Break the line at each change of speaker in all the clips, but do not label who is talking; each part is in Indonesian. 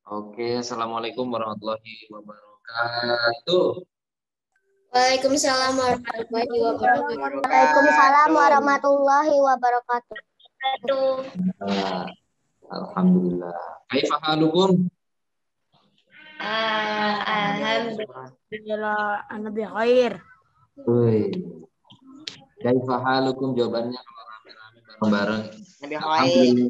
Oke, assalamualaikum warahmatullahi wabarakatuh.
Waalaikumsalam warahmatullahi wabarakatuh.
Waalaikumsalam warahmatullahi wabarakatuh.
Alhamdulillah. Kaifa halukum?
Alhamdulillah, ana bi khair.
Woi. Kaifa halukum jawabannya kalau rame-rame bareng-bareng.
Nabi khair.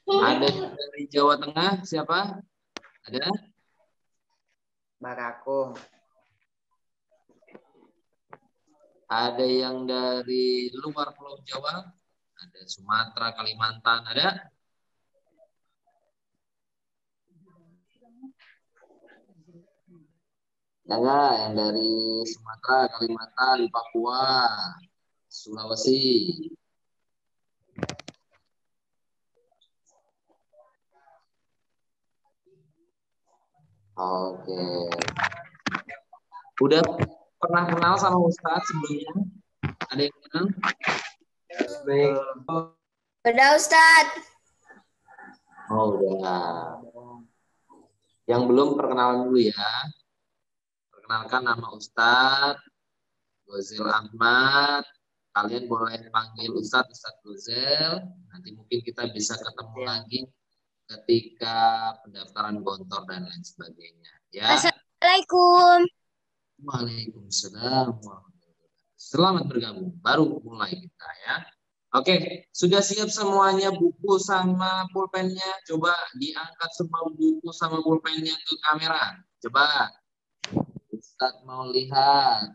Ada dari Jawa Tengah siapa? Ada?
Barakum.
Ada yang dari luar Pulau Jawa? Ada Sumatera, Kalimantan, ada? Enggak, yang dari Sumatera, Kalimantan, Papua, Sulawesi. Oke. Udah pernah kenal sama Ustadz sebelumnya? Ada yang kenal?
Udah Ustadz.
Oh, udah. Yang belum perkenalan dulu ya. Perkenalkan nama Ustadz Gozel Ahmad. Kalian boleh panggil Ustadz Gozel. Nanti mungkin kita bisa ketemu lagi ketika pendaftaran gontor dan lain sebagainya. Ya.
Assalamualaikum.
Waalaikumsalam. Selamat bergabung. Baru mulai kita ya. Oke, sudah siap semuanya buku sama pulpennya? Coba diangkat semua buku sama pulpennya ke kamera. Coba. Ustadz mau lihat.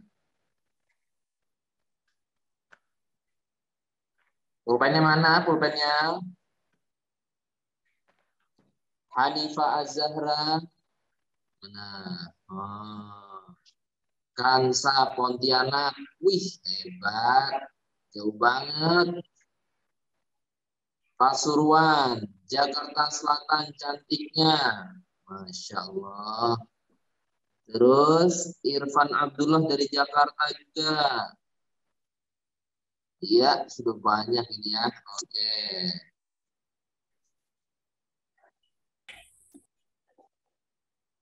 Pulpennya mana? Pulpennya? Hanifah Az-Zahra. Mana? Oh. Kansa Pontianak. Wih, hebat. Jauh banget. Pasuruan, Jakarta Selatan cantiknya. Masya Allah. Terus Irfan Abdullah dari Jakarta juga. Iya, sudah banyak ini ya. Oke.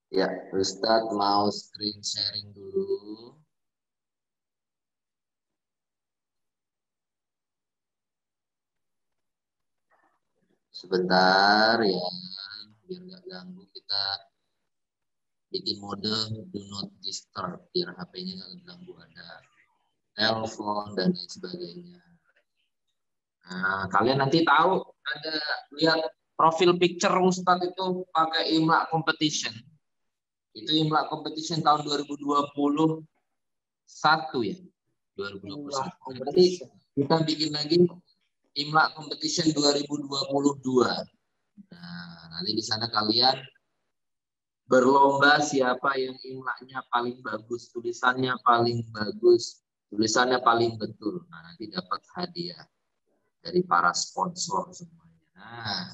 Ya, Ustadz mau screen sharing dulu. Sebentar ya, biar nggak ganggu kita bikin mode do not disturb biar HP-nya nggak ganggu ada telepon dan lain sebagainya. Nah, kalian nanti tahu ada lihat profil picture Ustadz itu pakai Imla Competition. Itu Imla Competition tahun 2021 ya. 2021. Nanti kita bikin lagi Imla Competition 2022. Nah, nanti di sana kalian berlomba siapa yang imlanya paling bagus, tulisannya paling bagus, tulisannya paling betul. Nah, nanti dapat hadiah dari para sponsor semuanya. Nah,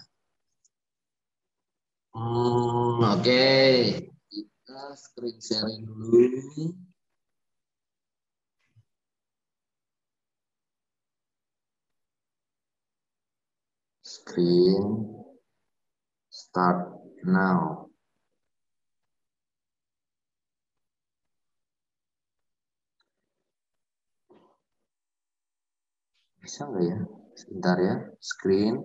oke. Kita screen sharing dulu. Screen start now. Bisa nggak ya? Sebentar ya. Screen.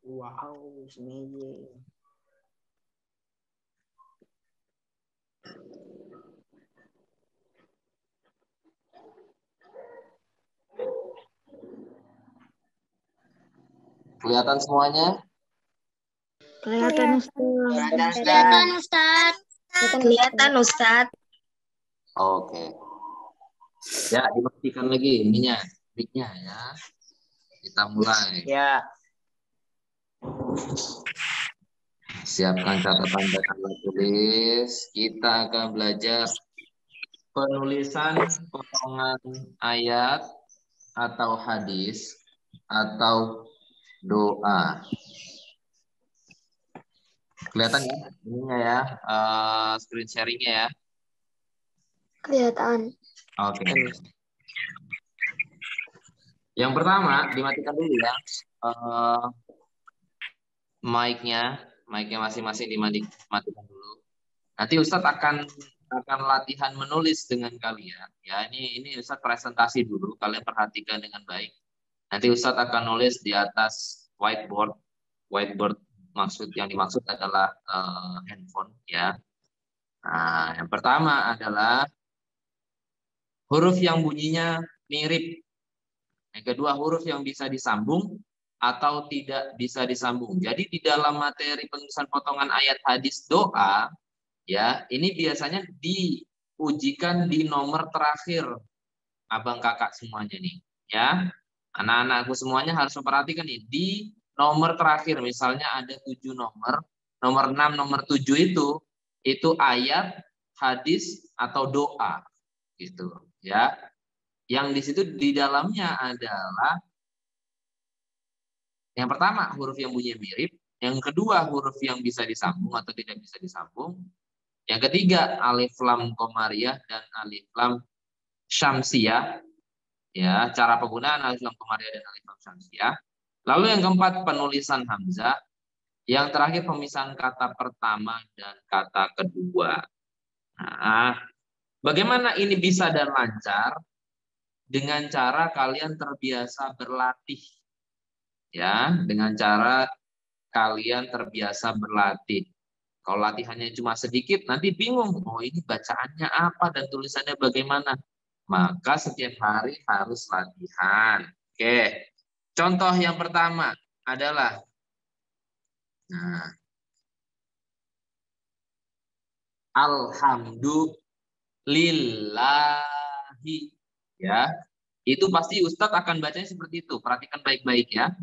Wow, amazing.
Kelihatan semuanya?
Kelihatan Ustaz.
Kelihatan Ustadz.
Kelihatan Ustaz.
Oke. Ya, dimatikan lagi ininya, mic-nya ya. Kita mulai.
Ya.
Siapkan catatan dan alat tulis. Kita akan belajar penulisan potongan ayat atau hadis atau doa. Kelihatan ya? Ininya ya, screen sharingnya ya.
Kelihatan.
Oke. Yang pertama, dimatikan dulu ya. Mic-nya masing-masing dimatikan dulu. Nanti Ustadz akan latihan menulis dengan kalian. Ya, ini Ustadz presentasi dulu. Kalian perhatikan dengan baik. Nanti Ustadz akan nulis di atas whiteboard. Whiteboard yang dimaksud adalah handphone ya. Nah, yang pertama adalah huruf yang bunyinya mirip. Yang kedua, huruf yang bisa disambung atau tidak bisa disambung. Jadi di dalam materi penulisan potongan ayat hadis doa, ya, ini biasanya diujikan di nomor terakhir. Abang kakak semuanya nih, ya. Anak-anakku semuanya harus memperhatikan nih, di nomor terakhir, misalnya ada 7 nomor 6, nomor 7 itu ayat, hadis, atau doa. Gitu, ya. Yang di situ di dalamnya adalah yang pertama huruf yang bunyinya mirip, yang kedua huruf yang bisa disambung atau tidak bisa disambung, yang ketiga alif lam qamariyah dan alif lam syamsiyah, ya, cara penggunaan alif lam qamariyah dan alif lam syamsiyah. Lalu yang keempat penulisan hamzah, yang terakhir pemisahan kata pertama dan kata kedua. Nah, bagaimana ini bisa dan lancar? Dengan cara kalian terbiasa berlatih. Ya, dengan cara kalian terbiasa berlatih. Kalau latihannya cuma sedikit, nanti bingung. Oh, ini bacaannya apa dan tulisannya bagaimana? Maka setiap hari harus latihan. Oke. Contoh yang pertama adalah alhamdulillahi. Ya. Itu pasti Ustadz akan bacanya seperti itu. Perhatikan baik-baik ya.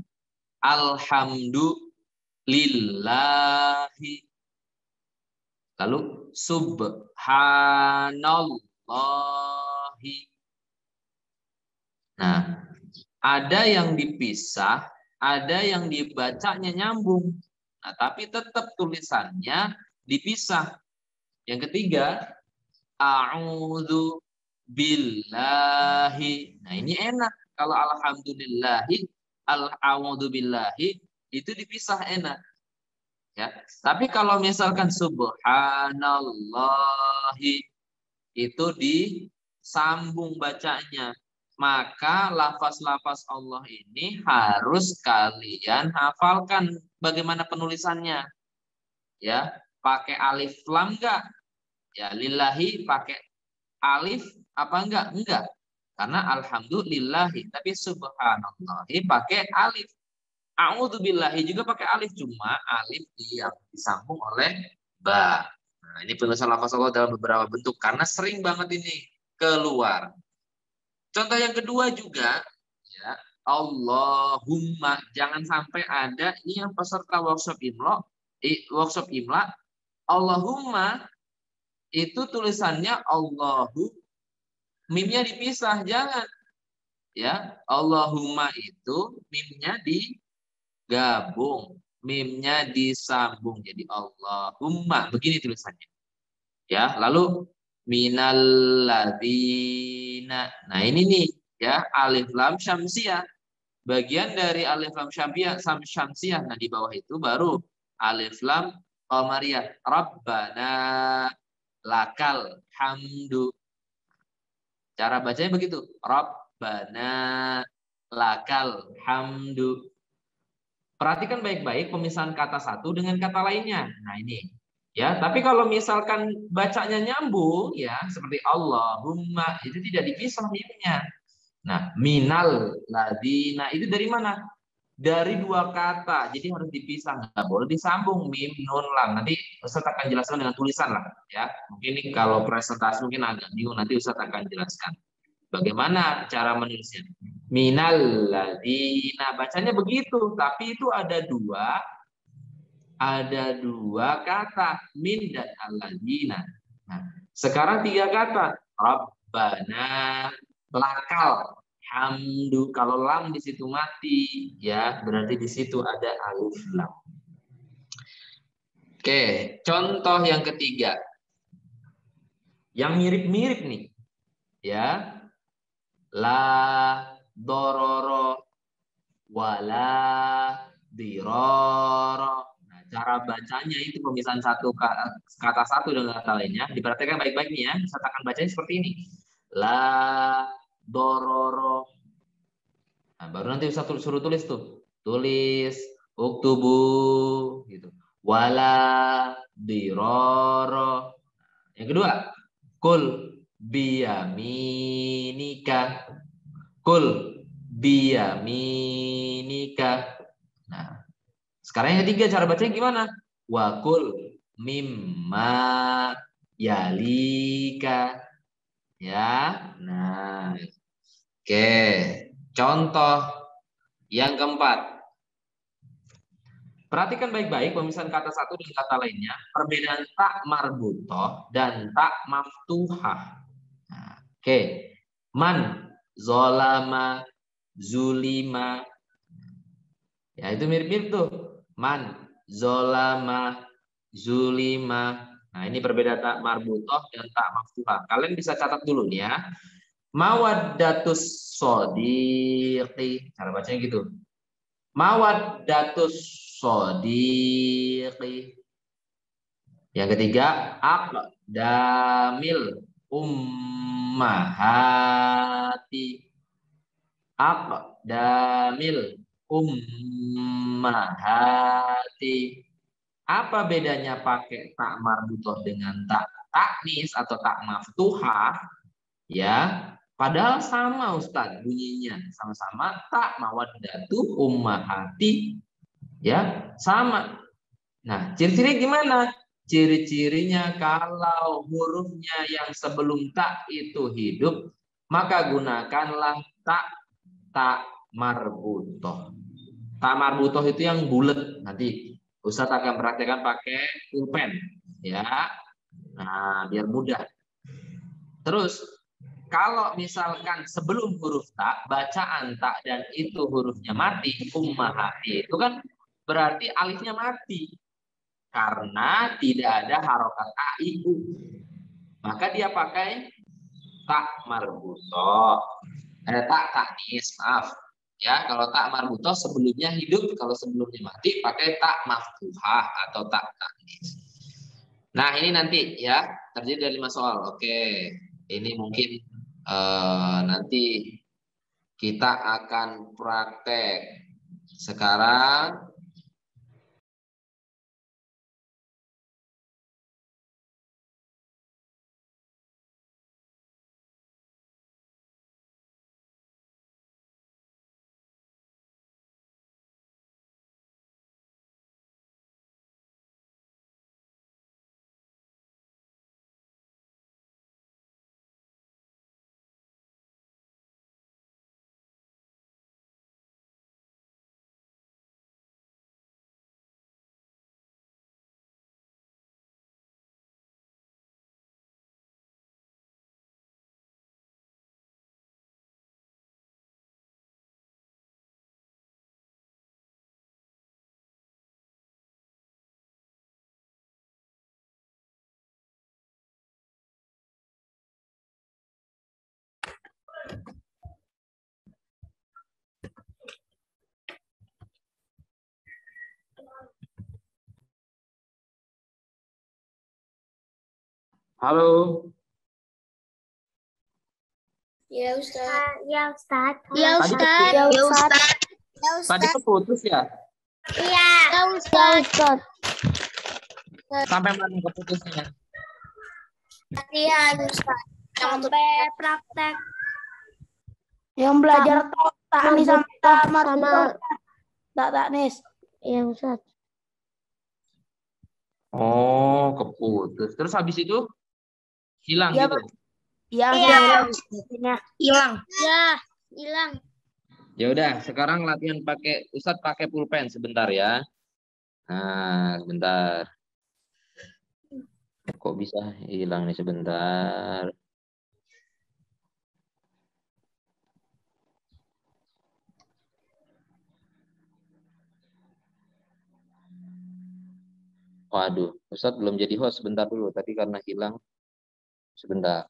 Alhamdulillahi. Lalu subhanallahi. Nah, ada yang dipisah, ada yang dibacanya nyambung. Nah, tapi tetap tulisannya dipisah. Yang ketiga, a'udzu billahi. Nah, ini enak. Kalau alhamdulillahi, a'udzu billahi itu dipisah enak. Ya. Tapi kalau misalkan subhanallahi itu disambung bacanya, maka lafaz-lafaz Allah ini harus kalian hafalkan bagaimana penulisannya. Ya, pakai alif lam enggak? Ya, lillahi pakai alif apa enggak? Enggak. Karena alhamdulillahi, tapi subhanallahi pakai alif. A'udzubillahi juga pakai alif, cuma alif yang disambung oleh ba. Nah, ini penulisan lafaz Allah dalam beberapa bentuk karena sering banget ini keluar. Contoh yang kedua juga, ya, Allahumma. Jangan sampai ada ini yang peserta workshop imla, Allahumma itu tulisannya Allahu, mimnya dipisah, jangan. Ya, Allahumma itu mimnya digabung, mimnya disambung jadi Allahumma, begini tulisannya. Ya, lalu minalladzina. Nah, ini nih ya, alif lam syamsiyah. Bagian dari alif lam syamsiyah. Nah, di bawah itu baru alif lam qamariyah. Rabbana lakal hamdu. Cara bacanya begitu. Rabbana lakal hamdu. Perhatikan baik-baik pemisahan kata satu dengan kata lainnya. Nah, ini. Ya, tapi kalau misalkan bacanya nyambung ya, seperti Allahumma, itu tidak dipisah mimnya. Nah, minal ladina itu dari mana? Dari dua kata. Jadi harus dipisah, nggak boleh disambung mim nun lam. Nanti Ustaz akan jelaskan dengan tulisan lah ya. Mungkin ini kalau presentasi mungkin agak bingung, nanti Ustaz akan jelaskan. Bagaimana cara menulisnya? Minal ladina. Bacanya begitu, tapi itu ada dua kata, min dan alladina. Nah, sekarang 3 kata. Rabbana, lakal, hamdu. Kalau lam di situ mati, ya berarti di situ ada alif lam. Oke, contoh yang ketiga. Yang mirip-mirip nih. Ya. La dororo wala diroro. Nah, cara bacanya itu pemisahan kata satu dengan kata lainnya. Diperhatikan baik-baik nih ya. Katakan bacanya seperti ini. La dororo. Nah, baru nanti bisa suruh tulis tuh. Tulis uktubu gitu. Wala diroro. Yang kedua, kul biyaminika. Kul biyaminika. Nah, sekarang yang ketiga cara bacanya gimana? Wakul mimma yalika. Ya. Nah, oke. Contoh yang keempat. Perhatikan baik-baik pemisahan kata satu dengan kata lainnya. Perbedaan tak marbutoh dan tak maftuhah. Nah, oke. Man, zolama, zulima. Ya, itu mirip-mirip tuh. Man, zolama, zulima. Nah, ini perbedaan tak marbutoh dan tak maftuhah. Kalian bisa catat dulu nih ya. Mawaddatus sodiqi. Cara bacanya gitu. Mawaddatus sodiqi. Yang ketiga, aqdamil ummahati. Aqdamil ummahati. Apa bedanya pakai tak marbutoh dengan tak taknis atau tak maftuhah? Ya, padahal sama Ustadz bunyinya, sama-sama tak mawaddatu ummahati. Ya, sama. Nah, ciri-ciri gimana? Ciri-cirinya kalau hurufnya yang sebelum tak itu hidup, maka gunakanlah tak marbutoh. Tak marbutoh itu yang bulat. Nanti Ustadz akan praktekkan pakai pulpen, ya. Nah, biar mudah. Terus kalau misalkan sebelum huruf tak, bacaan tak dan itu hurufnya mati, ummahati, itu kan berarti alifnya mati. Karena tidak ada harokat aiu. Maka dia pakai tak marbutoh. Tak taknis, maaf. Ya, kalau tak marbutoh sebelumnya hidup, kalau sebelumnya mati pakai tak maftuhah atau tak taknis. Nah, ini nanti ya terdiri dari 5 soal. Oke. Ini mungkin nanti kita akan praktek. Sekarang halo.
Ya Ustaz.
Ya Ustaz.
Ya
Tadi
Ustaz.
Ya Ustaz.
Tadi keputus ya?
Iya. Ya Ustaz.
Sampai mana keputusnya?
Latihan Ustaz.
Sampai praktek. Yang belajar taknis sama tak taknis. Iya Ustaz.
Oh, keputus. Terus habis itu hilang
Ya,
gitu.
Iya.
Hilang. Ya, hilang.
Ya udah, sekarang latihan Ustadz pakai pulpen sebentar ya. Nah, sebentar. Kok bisa hilang nih sebentar? Waduh, Ustadz belum jadi host, sebentar dulu. Tadi karena hilang, sebentar.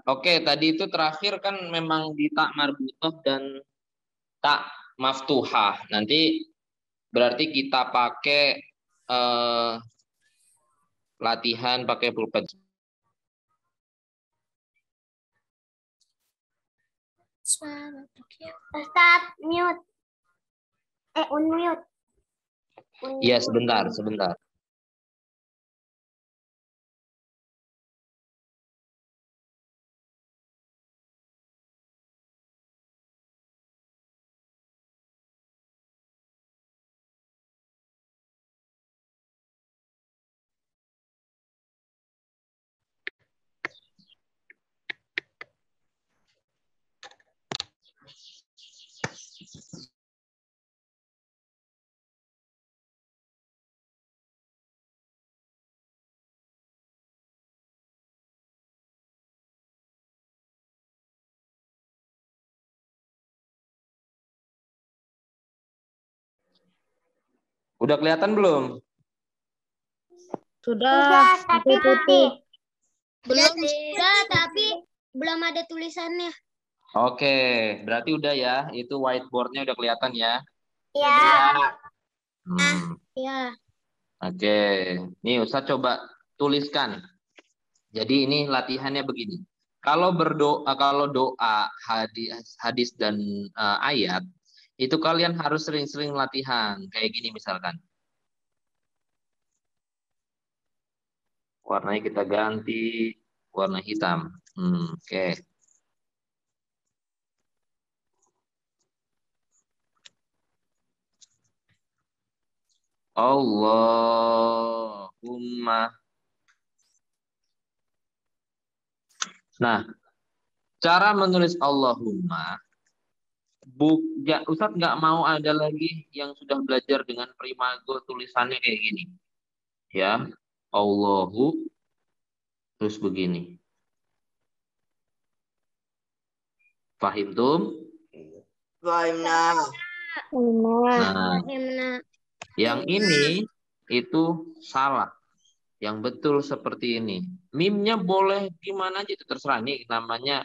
Oke, tadi itu terakhir kan memang di tak marbutoh dan tak maftuhah. Nanti berarti kita pakai latihan pakai pulpen.
Ustaz, mute. Unmute.
Iya, sebentar, sebentar. Udah kelihatan belum?
Sudah, tapi belum ada tulisannya.
Oke, berarti udah ya. Itu whiteboardnya udah kelihatan ya.
Ya.
Ya. Oke, nih Ustaz coba tuliskan. Jadi ini latihannya begini. Kalau doa, hadis dan ayat, itu kalian harus sering-sering latihan. Kayak gini misalkan. Warnanya kita ganti warna hitam. Oke. Allahumma. Nah, cara menulis Allahumma, Ustadz nggak mau ada lagi yang sudah belajar dengan Primago tulisannya kayak gini. Ya, Allahu, terus begini. Fahim tum?
Fahimna.
Nah, yang ini itu salah. Yang betul seperti ini. Mimnya boleh gimana aja itu terserah, nih namanya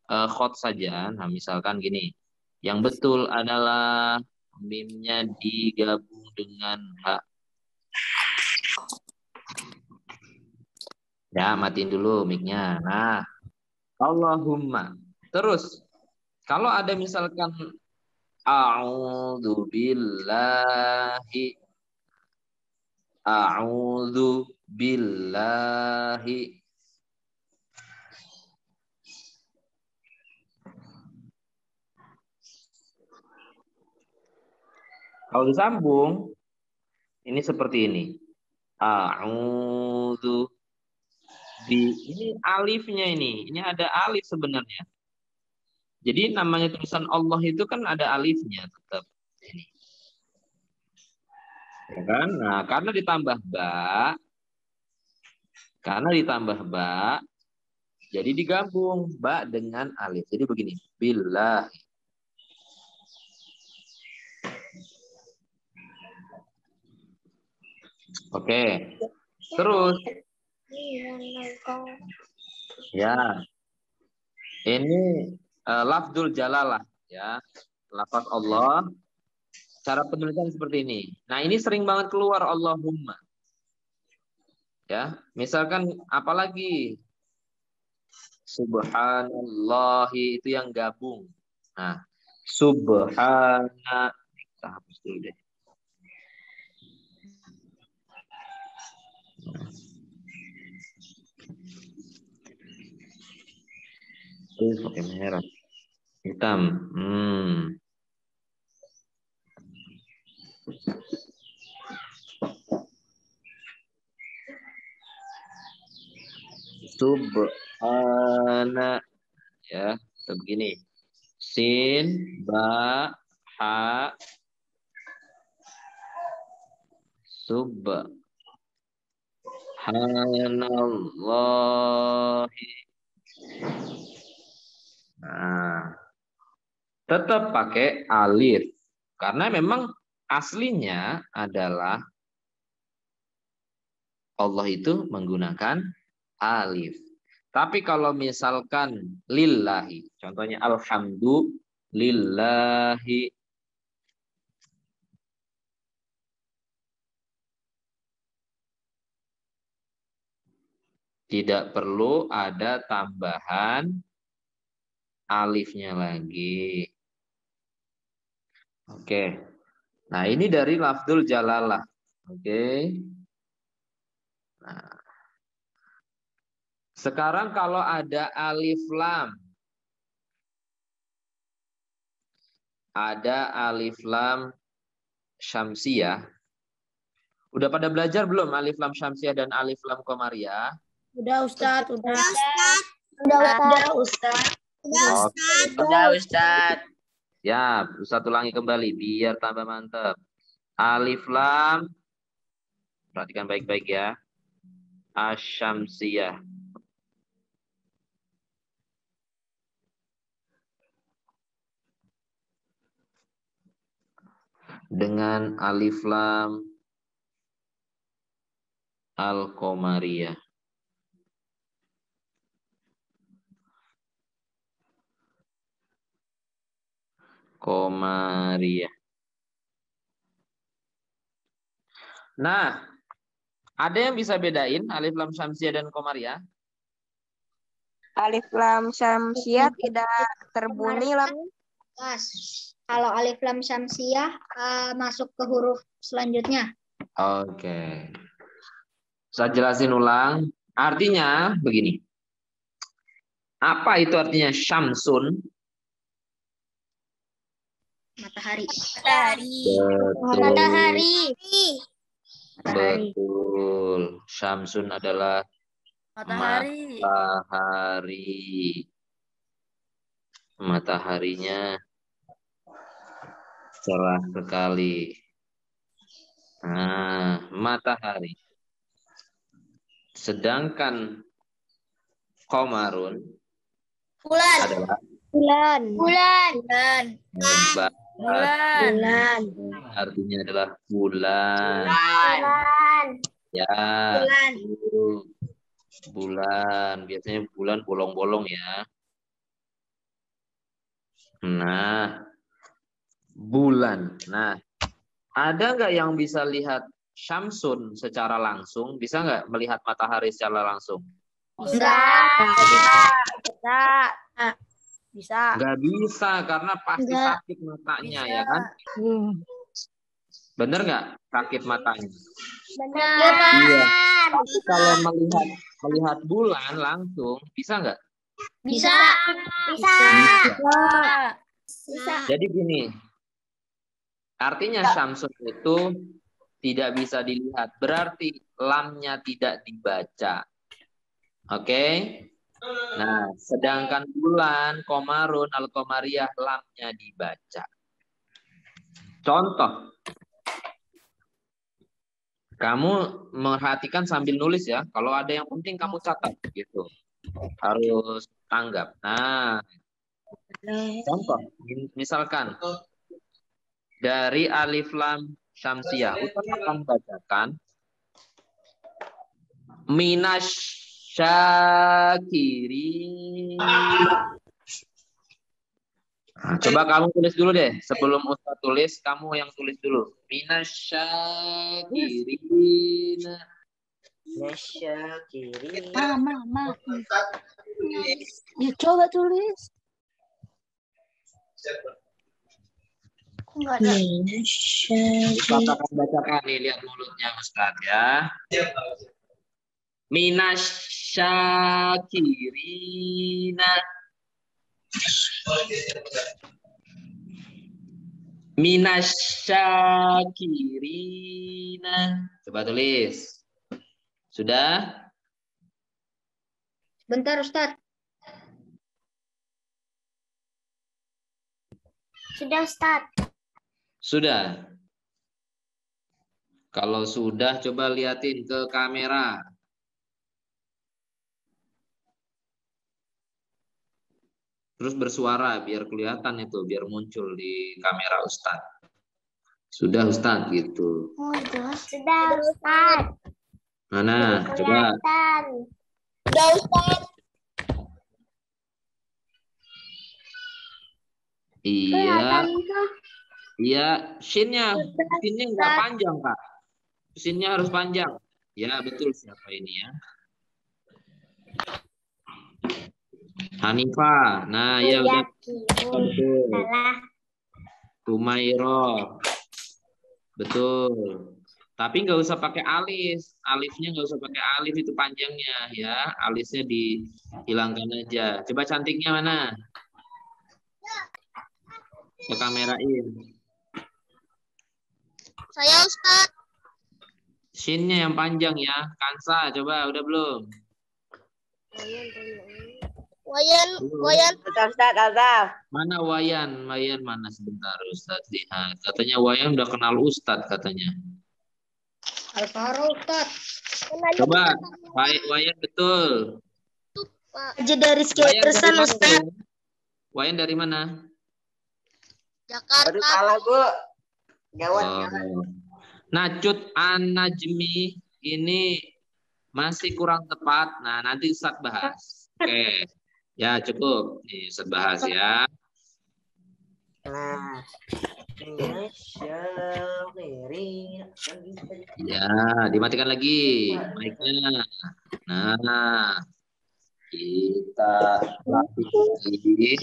khot saja. Nah, misalkan gini. Yang betul adalah mimnya digabung dengan hak. Ya, matiin dulu mic-nya. Nah, Allahumma. Terus, kalau ada misalkan a'udzu billahi. Kalau disambung, ini seperti ini. A'udzu ini alifnya ini. Ini ada alif sebenarnya. Jadi namanya tulisan Allah itu kan ada alifnya tetap. Ini. Ya kan? Nah, karena ditambah ba, jadi digabung ba dengan alif. Jadi begini, billah. Oke. Terus Ya. Ini lafzul jalalah ya. Lafaz Allah. Cara penulisan seperti ini. Nah, ini sering banget keluar Allahumma. Ya, misalkan apalagi subhanallahi itu yang gabung. Nah, subhana kita hapus dulu deh. Terus pakai merah. Hitam. Subhana ya, begini. Sin, ba, ha, subhanallahi. Nah, tetap pakai alif. Karena memang aslinya adalah Allah itu menggunakan alif. Tapi kalau misalkan lillahi, contohnya alhamdulillahi, tidak perlu ada tambahan alifnya lagi. Oke. Nah, ini dari lafzul jalalah. Oke. Nah. Sekarang kalau ada alif lam. Ada alif lam syamsiyah. Udah pada belajar belum alif lam syamsiyah dan alif lam qamariyah?
Udah Ustadz, udah.
Udah Ustadz.
Udah Ustadz.
Ya, Ustadz ulangi kembali biar tambah mantap. Alif lam, perhatikan baik-baik ya. Asyamsiyah. Dengan alif lam al-qamariyah. Qamariyah. Nah, ada yang bisa bedain alif lam syamsiyah dan qamariyah?
Alif lam syamsiah tidak terbunyi lam.
Kalau alif lam syamsiyah masuk ke huruf selanjutnya.
Oke. Saya jelasin ulang. Artinya begini. Apa itu artinya syamsun?
Matahari.
Betul.
Matahari.
Betul. Syamsun adalah
Matahari.
Mataharinya cerah sekali. Nah, matahari. Sedangkan qamarun adalah
Bulan.
hebat.
Bulan.
Artinya adalah bulan. Ya. Bulan. Biasanya bulan bolong-bolong ya. Nah, bulan. Nah, ada nggak yang bisa lihat syamsun secara langsung? Bisa nggak melihat matahari secara langsung?
Bisa.
Nggak bisa karena pasti sakit matanya ya kan? Bener nggak sakit matanya?
Benar.
Iya. Tapi kalau melihat bulan langsung bisa nggak?
Bisa.
Jadi gini, artinya syamsun itu tidak bisa dilihat, berarti lamnya tidak dibaca. Oke? Nah, sedangkan bulan, qamarun, al-qamariyah, lamnya dibaca. Contoh, kamu merhatikan sambil nulis ya. Kalau ada yang penting kamu catat gitu. Harus tanggap. Nah, contoh, misalkan dari alif lam syamsiyah, Ustaz akan bacakan Minasyakirin. Nah, coba kamu tulis dulu deh. Sebelum Ustaz tulis, kamu yang tulis dulu. Minasyakirin.
Nasyakirin.
Mama. Ya coba tulis.
Enggak ada.
Ustaz akan bacakan nih, lihat mulutnya Ustaz ya. Minasyakirin. Minasyakirin. Coba tulis. Sudah?
Bentar, Ustaz. Sudah, Ustaz.
Sudah. Kalau sudah, coba liatin ke kamera. Terus bersuara biar kelihatan itu, biar muncul di kamera Ustadz. Sudah Ustadz gitu.
Sudah, Ustaz.
Mana? Coba.
Sudah, Ustaz.
Iya. Iya, shin-nya nggak panjang, Kak. Shin-nya harus panjang. Ya, betul siapa ini ya? Hanifah. Nah, ya udah. Betul. Tumairo. Betul. Tapi nggak usah pakai alis. Alifnya nggak usah pakai alif, itu panjangnya ya. Alisnya dihilangkan aja. Coba cantiknya mana? Ke kamerain.
Saya, Ustaz.
Shin-nya yang panjang ya. Kansa, coba udah belum?
Wayan.
Ustaz.
Mana Wayan? Wayan mana sebentar Ustaz lihat. Katanya Wayan udah kenal Ustaz katanya.
Alvaro, Ustaz.
Coba Wayan betul.
Aja dari
Wayan dari
skatersan,
mana,
Ustaz.
Wayan dari mana?
Jakarta.
Aduh, kalah, Bu. Gawat.
Oh. Nacut an-najmi ini masih kurang tepat. Nah, nanti Ustaz bahas. Oke. Ya, cukup. Nih, Ustaz bahas ya.
Nah. Nasyakirin.
Ya, dimatikan lagi mic-nya. Nah, kita latih lagi.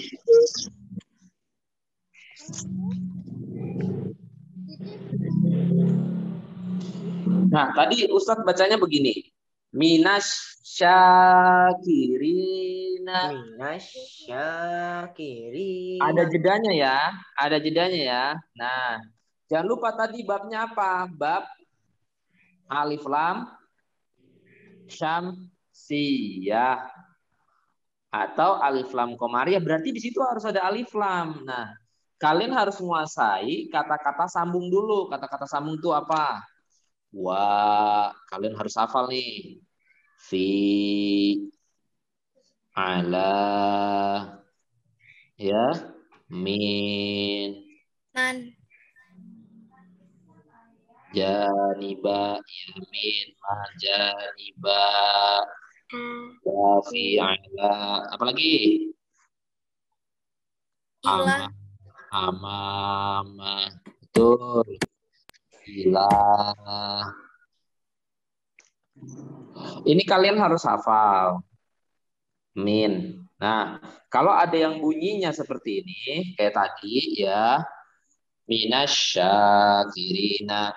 Nah, tadi Ustadz bacanya begini. Minasyakirina.
Minasyakirin.
Ada jedanya ya. Ada jedanya ya. Nah, jangan lupa tadi babnya apa? Bab alif lam syamsiyah atau alif lam qamariyah. Berarti di situ harus ada alif lam. Nah, kalian harus menguasai kata-kata sambung dulu. Kata-kata sambung itu apa? Wah, kalian harus hafal nih. Fi, ala, ya, min, janiba, yamin, majaniba, fi, ala, apalagi? Amama, betul. Ilah. Ini kalian harus hafal. Min. Nah, kalau ada yang bunyinya seperti ini, kayak tadi ya, minasyakirina.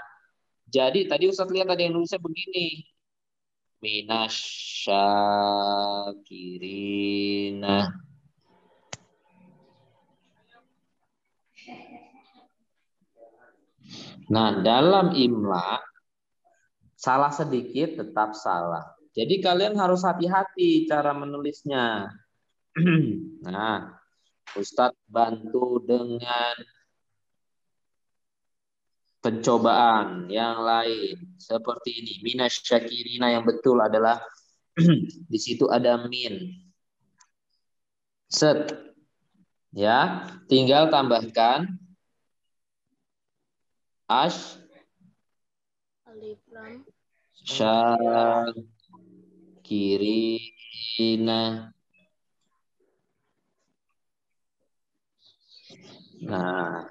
Jadi tadi Ustadz lihat ada yang nulisnya begini. Minasyakirina. Nah, dalam imla salah sedikit tetap salah. Jadi kalian harus hati-hati cara menulisnya. Nah, Ustadz bantu dengan pencobaan yang lain seperti ini. Minasyakirina yang betul adalah di situ ada min. Set. Ya, tinggal tambahkan alif lam Kirina. Nah,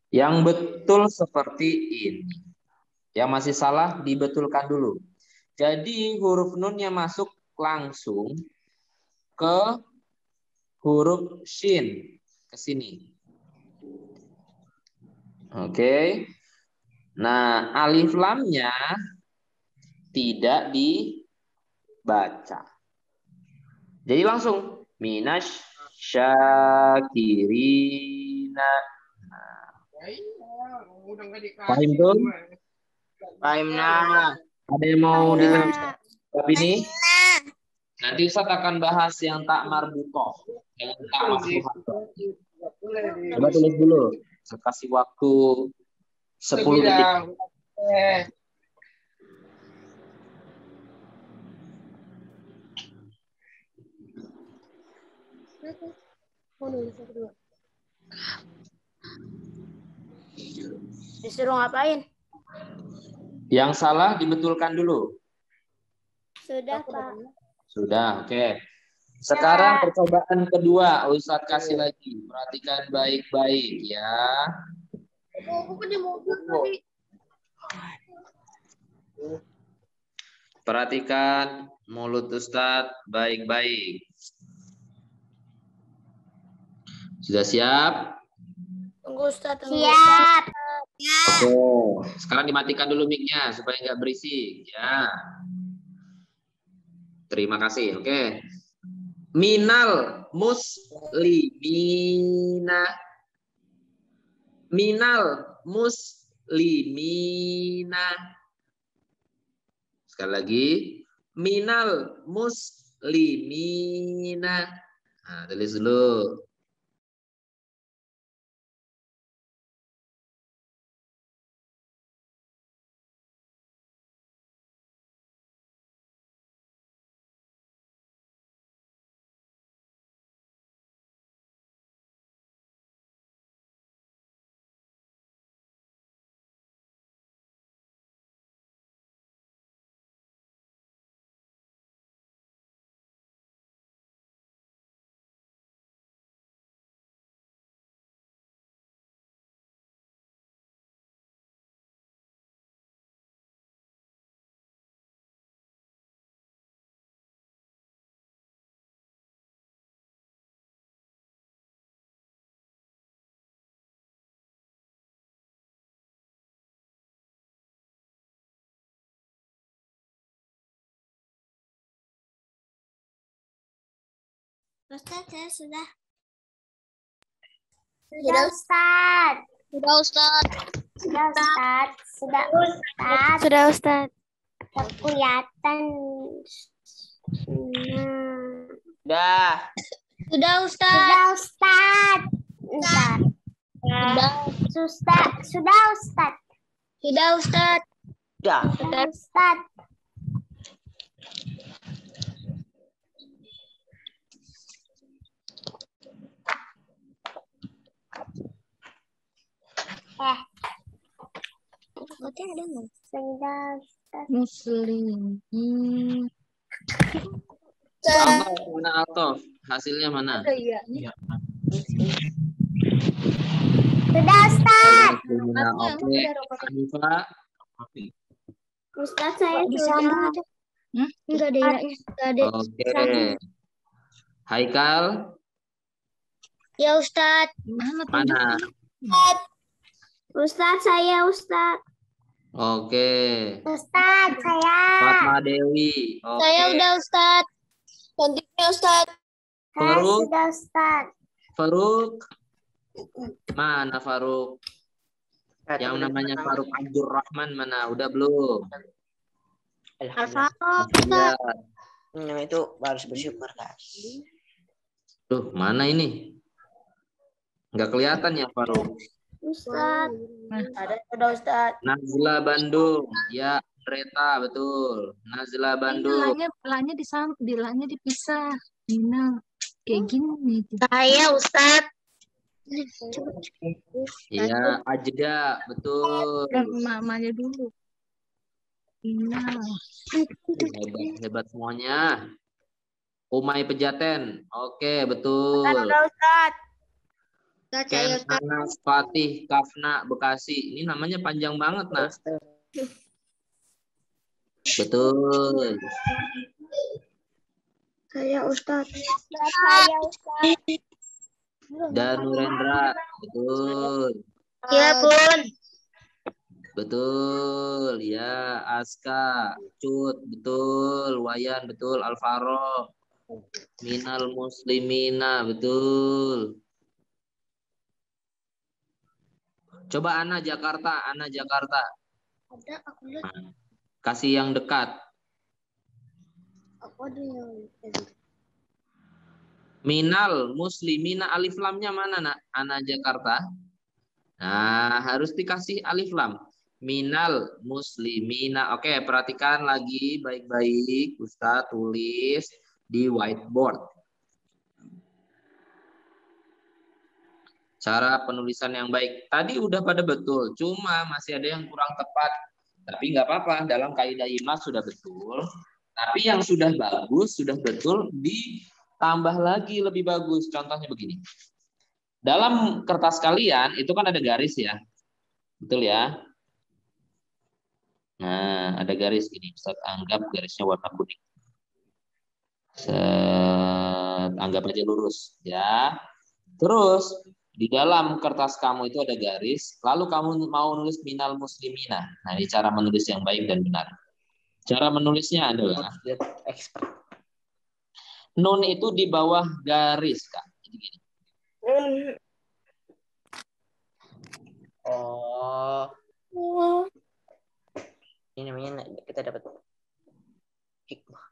yang betul seperti ini. Yang masih salah dibetulkan dulu. Jadi huruf nunnya masuk langsung ke huruf shin ke sini. Oke. Nah, alif lamnya tidak dibaca. Jadi langsung minas syakirina. Paham tuh?
Fahimna.
Ada yang mau dijawab ini? Nanti Ustaz akan bahas yang tak marbutoh, yang tak maftuhah. Coba tulis dulu. Saya kasih waktu 10 detik.
Disuruh ngapain?
Yang salah dibetulkan dulu.
Sudah, Pak.
Sudah, oke. Sekarang percobaan kedua, Ustadz kasih lagi. Perhatikan baik-baik ya. Perhatikan mulut Ustadz baik-baik. Sudah siap?
Tunggu Ustaz.
Siap.
Oke. Sekarang dimatikan dulu mic-nya supaya nggak berisik ya. Terima kasih. Oke. Minal muslimina. Minal muslimina. Sekali lagi. Minal muslimina. Nah, tulis dulu.
Ustaz, saya sudah. Sudah, Ustaz.
Sudah Ustaz.
Sudah, Ustaz. Sudah, Ustaz.
Sudah Ustaz.
Kelihatan.
Dah.
Sudah Ustaz.
Sudah, Ustaz. Ustaz. Sudah, Ustaz.
Sudah Ustaz.
Dah.
Sudah, Ustaz.
Berarti ada nggak?
Sudah, Ustaz.
Muslim.
Altof, mana Altof? Hasilnya mana?
Iya.
Sudah, Ustaz.
Hasilnya oke. Hanifa.
Ustaz, saya sudah.
Enggak ada ianya. Enggak ada.
Oke. Haikal.
Ya Ustaz.
Mana?
Ustaz, saya Ustaz.
Oke.
Ustaz, saya.
Fatma Dewi. Oke.
Saya udah Ustaz. Selanjutnya Ustaz.
Saya
Faruk.
sudah, Ustaz.
Faruk. Mana Faruk? Yang namanya Faruk Abdurrahman mana? Udah belum?
Alhamdulillah.
Ya.
Itu harus bersyukur kan.
Tuh, mana ini? Nggak kelihatan ya Faruk?
Ustaz.
Ada sudah Ustaz.
Nazla Bandung. Ya, Reta betul. Nazla Bandung.
Dilanya dipisah. Nina kayak gini.
Saya Ustaz.
Iya, Ajda betul.
Dan mamanya dulu. Minal.
Hebat semuanya. Umay Pejaten. Oke, betul.
Udah Ustaz.
Ustaz,
Ken
saya Ustaz.
Anas Fatih Kafna Bekasi. Ini namanya panjang banget, nak. Betul.
Saya Ustaz.
Saya Ustaz.
Dan Nurendra. Betul.
Ya, Bun.
Betul. Ya, Aska. Cut. Betul. Wayan. Betul. Alvaro. Minal muslimina. Betul. Coba Ana Jakarta. Ana Jakarta.
Ada, aku lihat.
Kasih yang dekat.
Aku ada yang
Minal muslimina, alif lamnya mana, nak? Ana Jakarta. Nah, harus dikasih alif lam. Minal muslimina. Oke, perhatikan lagi baik-baik. Ustaz tulis di whiteboard. Cara penulisan yang baik. Tadi udah pada betul, cuma masih ada yang kurang tepat. Tapi nggak apa-apa, dalam kaidah IMA sudah betul. Tapi yang sudah bagus, sudah betul, ditambah lagi lebih bagus. Contohnya begini. Dalam kertas kalian, itu kan ada garis ya. Betul ya? Nah, ada garis gini. Ustaz anggap garisnya warna kuning. Anggap aja lurus. Ya. Terus, di dalam kertas kamu itu ada garis, lalu kamu mau nulis minal muslimina. Nah, ini cara menulis yang baik dan benar. Cara menulisnya adalah nun itu di bawah garis, Kak. Jadi gini.
Oh, ini namanya kita dapat hikmah.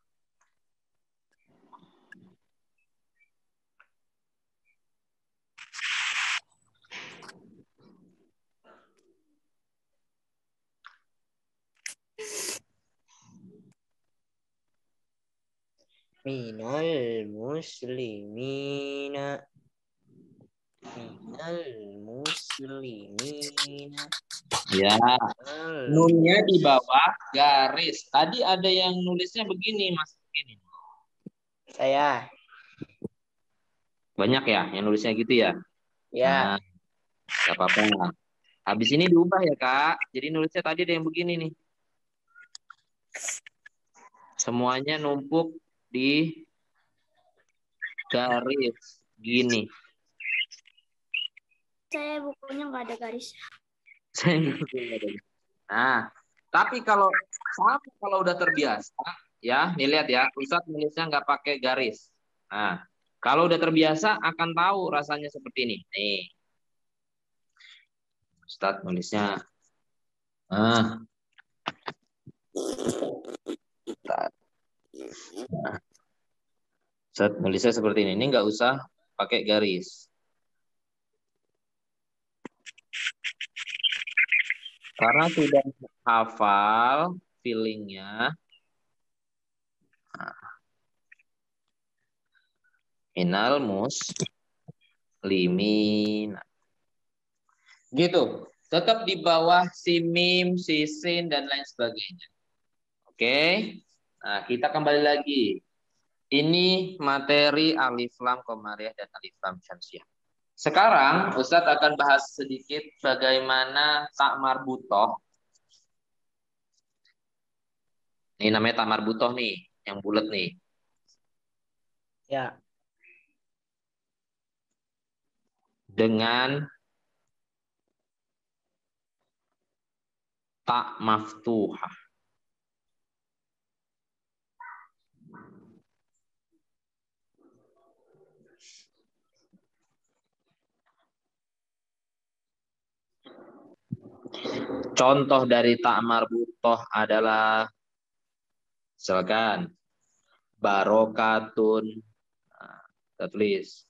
Minal muslimina. Minal muslimina.
Ya, nunnya di bawah garis. Tadi ada yang nulisnya begini, Mas. Begini.
Saya.
Banyak ya yang nulisnya gitu ya?
Ya.
Nah, gak apa-apa. Habis ini diubah ya, Kak. Jadi nulisnya tadi ada yang begini nih. Semuanya numpuk di garis. Gini.
Saya bukunya nggak ada garis.
Nah, tapi kalau udah terbiasa, ya, nih lihat ya, Ustadz nulisnya nggak pakai garis. Nah, kalau udah terbiasa akan tahu rasanya seperti ini. Nih, Ustadz nulisnya, Ustadz nulisnya seperti ini. Ini nggak usah pakai garis. Karena sudah hafal feelingnya. Minal muslimin. Gitu. Tetap di bawah si mim, si sin, dan lain sebagainya. Oke. Nah, kita kembali lagi. Ini materi alif lam komariah dan alif lam syamsiah. Sekarang Ustadz akan bahas sedikit bagaimana tak marbutoh. Ini namanya tak marbutoh nih, yang bulat nih.
Ya.
Dengan tak maftuhah. Contoh dari tak marbutoh adalah misalkan barokatun. Nah, kita tulis.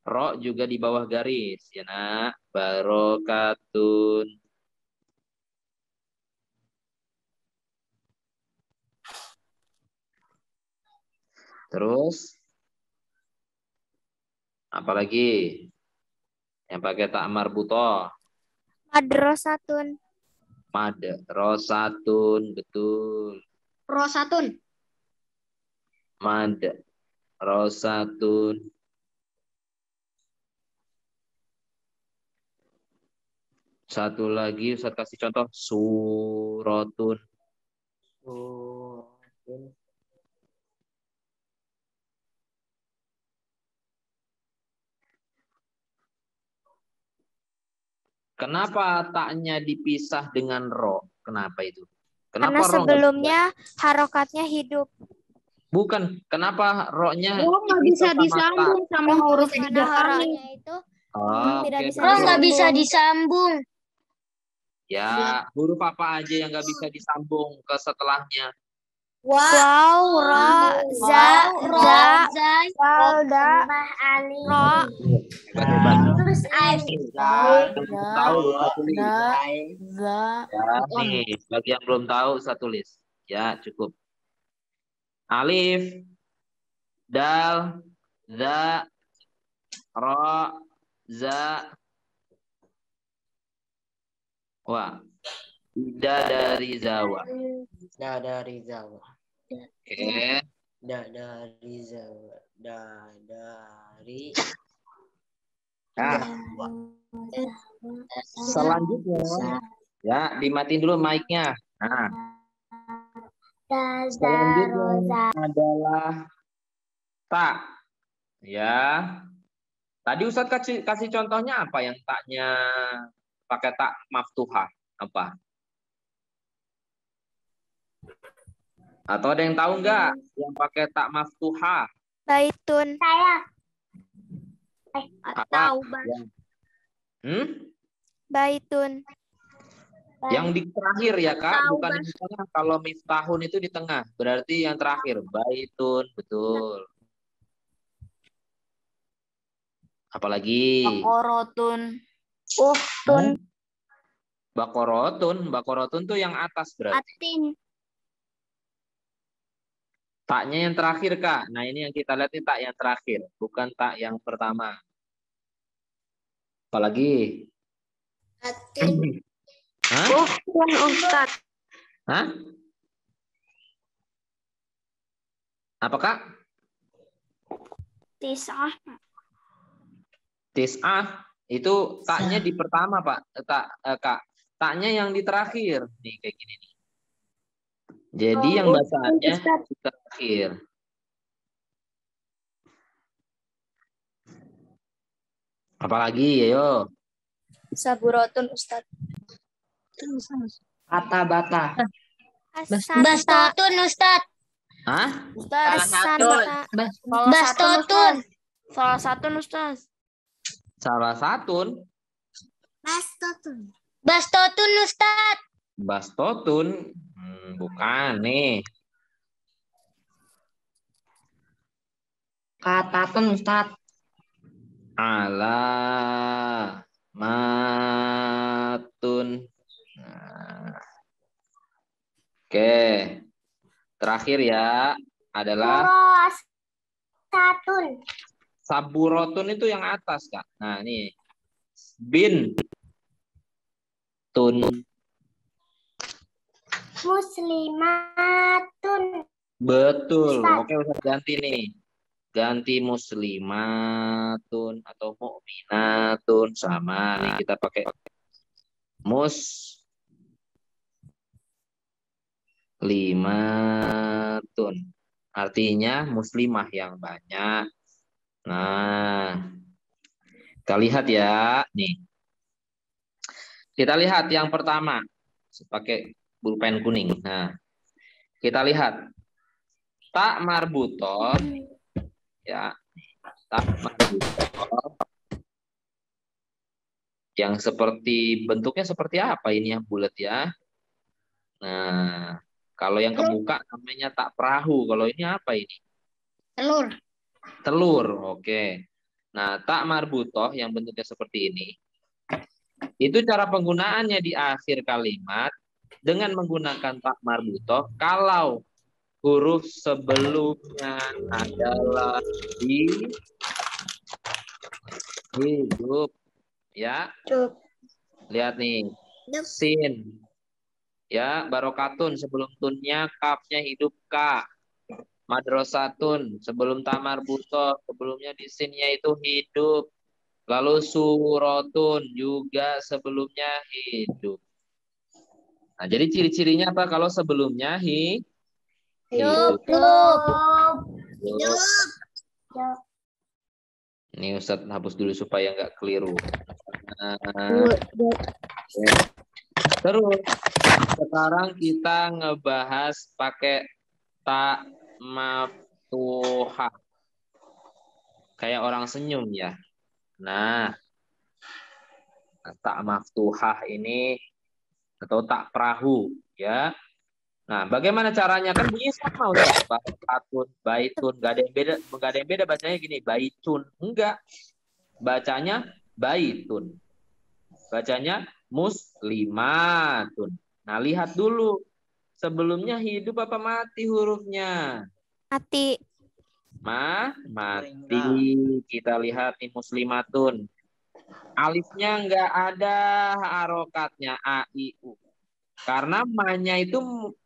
Ro juga di bawah garis, ya nak. Barokatun. Terus apalagi yang pakai tak marbutoh?
Madrasatun.
Mad. Rosatun, betul.
Rosatun.
Mad. Rosatun. Satu lagi Ustaz kasih contoh. Suratun.
Suratun.
Kenapa taknya dipisah dengan ro? Kenapa itu?
Karena
Kenapa ro nggak
sebelumnya harokatnya hidup.
Bukan. Kenapa ro-nya
Ro nggak bisa
dipisah sama tak?
disambung sama huruf
Karena
tiga kali.
harokatnya itu tidak
Oke,
bisa
Ro nggak bisa
disambung.
disambung.
ya, huruf apa aja yang nggak bisa disambung ke setelahnya?
Wow, ro, za,
Walda.
ro,
Hebat-hebat.
Terus
Tahu satu tulis.
Za.
Ya, nih, bagi yang belum tahu saya tulis. Ya, cukup. Alif, dal, za, ro, za. Wah, tidak dari Zawa.
Da dari Zawa.
Oke.
Da dari Zawa. Da dari
Nah, selanjutnya, ya, dimatiin dulu mic-nya. Nah, selanjutnya adalah tak. Ya. Tadi Ustadz kasih contohnya apa yang taknya pakai tak maftuhah? Apa? Atau ada yang tahu nggak yang pakai tak maftuhah?
baitun.
Apa?
Baitun.
Yang di terakhir ya Kak, bukan yang di tengah. Kalau miftahun itu di tengah, berarti yang terakhir. Baitun, betul. Apalagi?
Bakorotun.
Bakorotun tuh yang atas berarti.
Atin.
Taknya yang terakhir Kak. Nah ini yang kita lihat ini tak yang terakhir, bukan tak yang pertama. Apalagi?
Atin.
Hah?
Ustaz.
Hah? Apa Kak?
Tis'ah.
Tis'ah itu taknya di pertama Pak. Kak. Taknya yang di terakhir. Nih kayak gini nih. Jadi yang bacaannya di terakhir. Apalagi ayo.
Saburotun Ustaz.
kata bata.
Bastotun Ustaz.
Hah?
Bastotun.
Salah satu Ustaz.
Salah satu.
Bastotun Ustaz.
Bastotun. Bukan nih.
Katatun Ustaz.
Alamatun. Nah. Oke. Terakhir ya adalah
Rosatun.
saburotun itu yang atas Kak. Nah ini bin tun.
Muslimatun.
Betul. Oke, Ustaz ganti nih. Ganti muslimatun atau mu'minatun sama nih kita pakai muslimatun. Artinya muslimah yang banyak. Nah, kita lihat ya, nih. Kita lihat yang pertama pakai pulpen kuning. Nah, kita lihat tak marbutoh ya, tak marbutoh yang seperti bentuknya seperti apa ini yang bulat ya. Nah, kalau yang kebuka namanya tak perahu. Kalau ini apa ini?
Telur.
Telur, oke. Nah, tak marbutoh yang bentuknya seperti ini. Itu cara penggunaannya di akhir kalimat dengan menggunakan tak marbutoh kalau huruf sebelumnya adalah hidup. Ya. Lihat nih. Sin, Ya, barokatun sebelum tunnya kafnya hidup ka. Madrasatun sebelum tamar buto sebelumnya di sinnya itu hidup. Lalu surotun juga sebelumnya hidup. Nah, jadi ciri-cirinya apa kalau sebelumnya hidup? Ini Ustadz hapus dulu supaya nggak keliru. Nah, terus sekarang kita ngebahas pakai tak maftuhah. Kayak orang senyum ya. Nah, tak maftuhah ini atau tak perahu ya. Nah, bagaimana caranya? Kan bunyi sama Ustaz. Baitun, baitun, nggak ada yang beda bacanya gini, baitun. Enggak. Bacanya baitun. Bacanya muslimatun. Nah, lihat dulu. Sebelumnya hidup apa mati hurufnya?
Mati.
Mati. Kita lihat nih muslimatun. Alifnya nggak ada harokatnya a i u. Karena ma-nya itu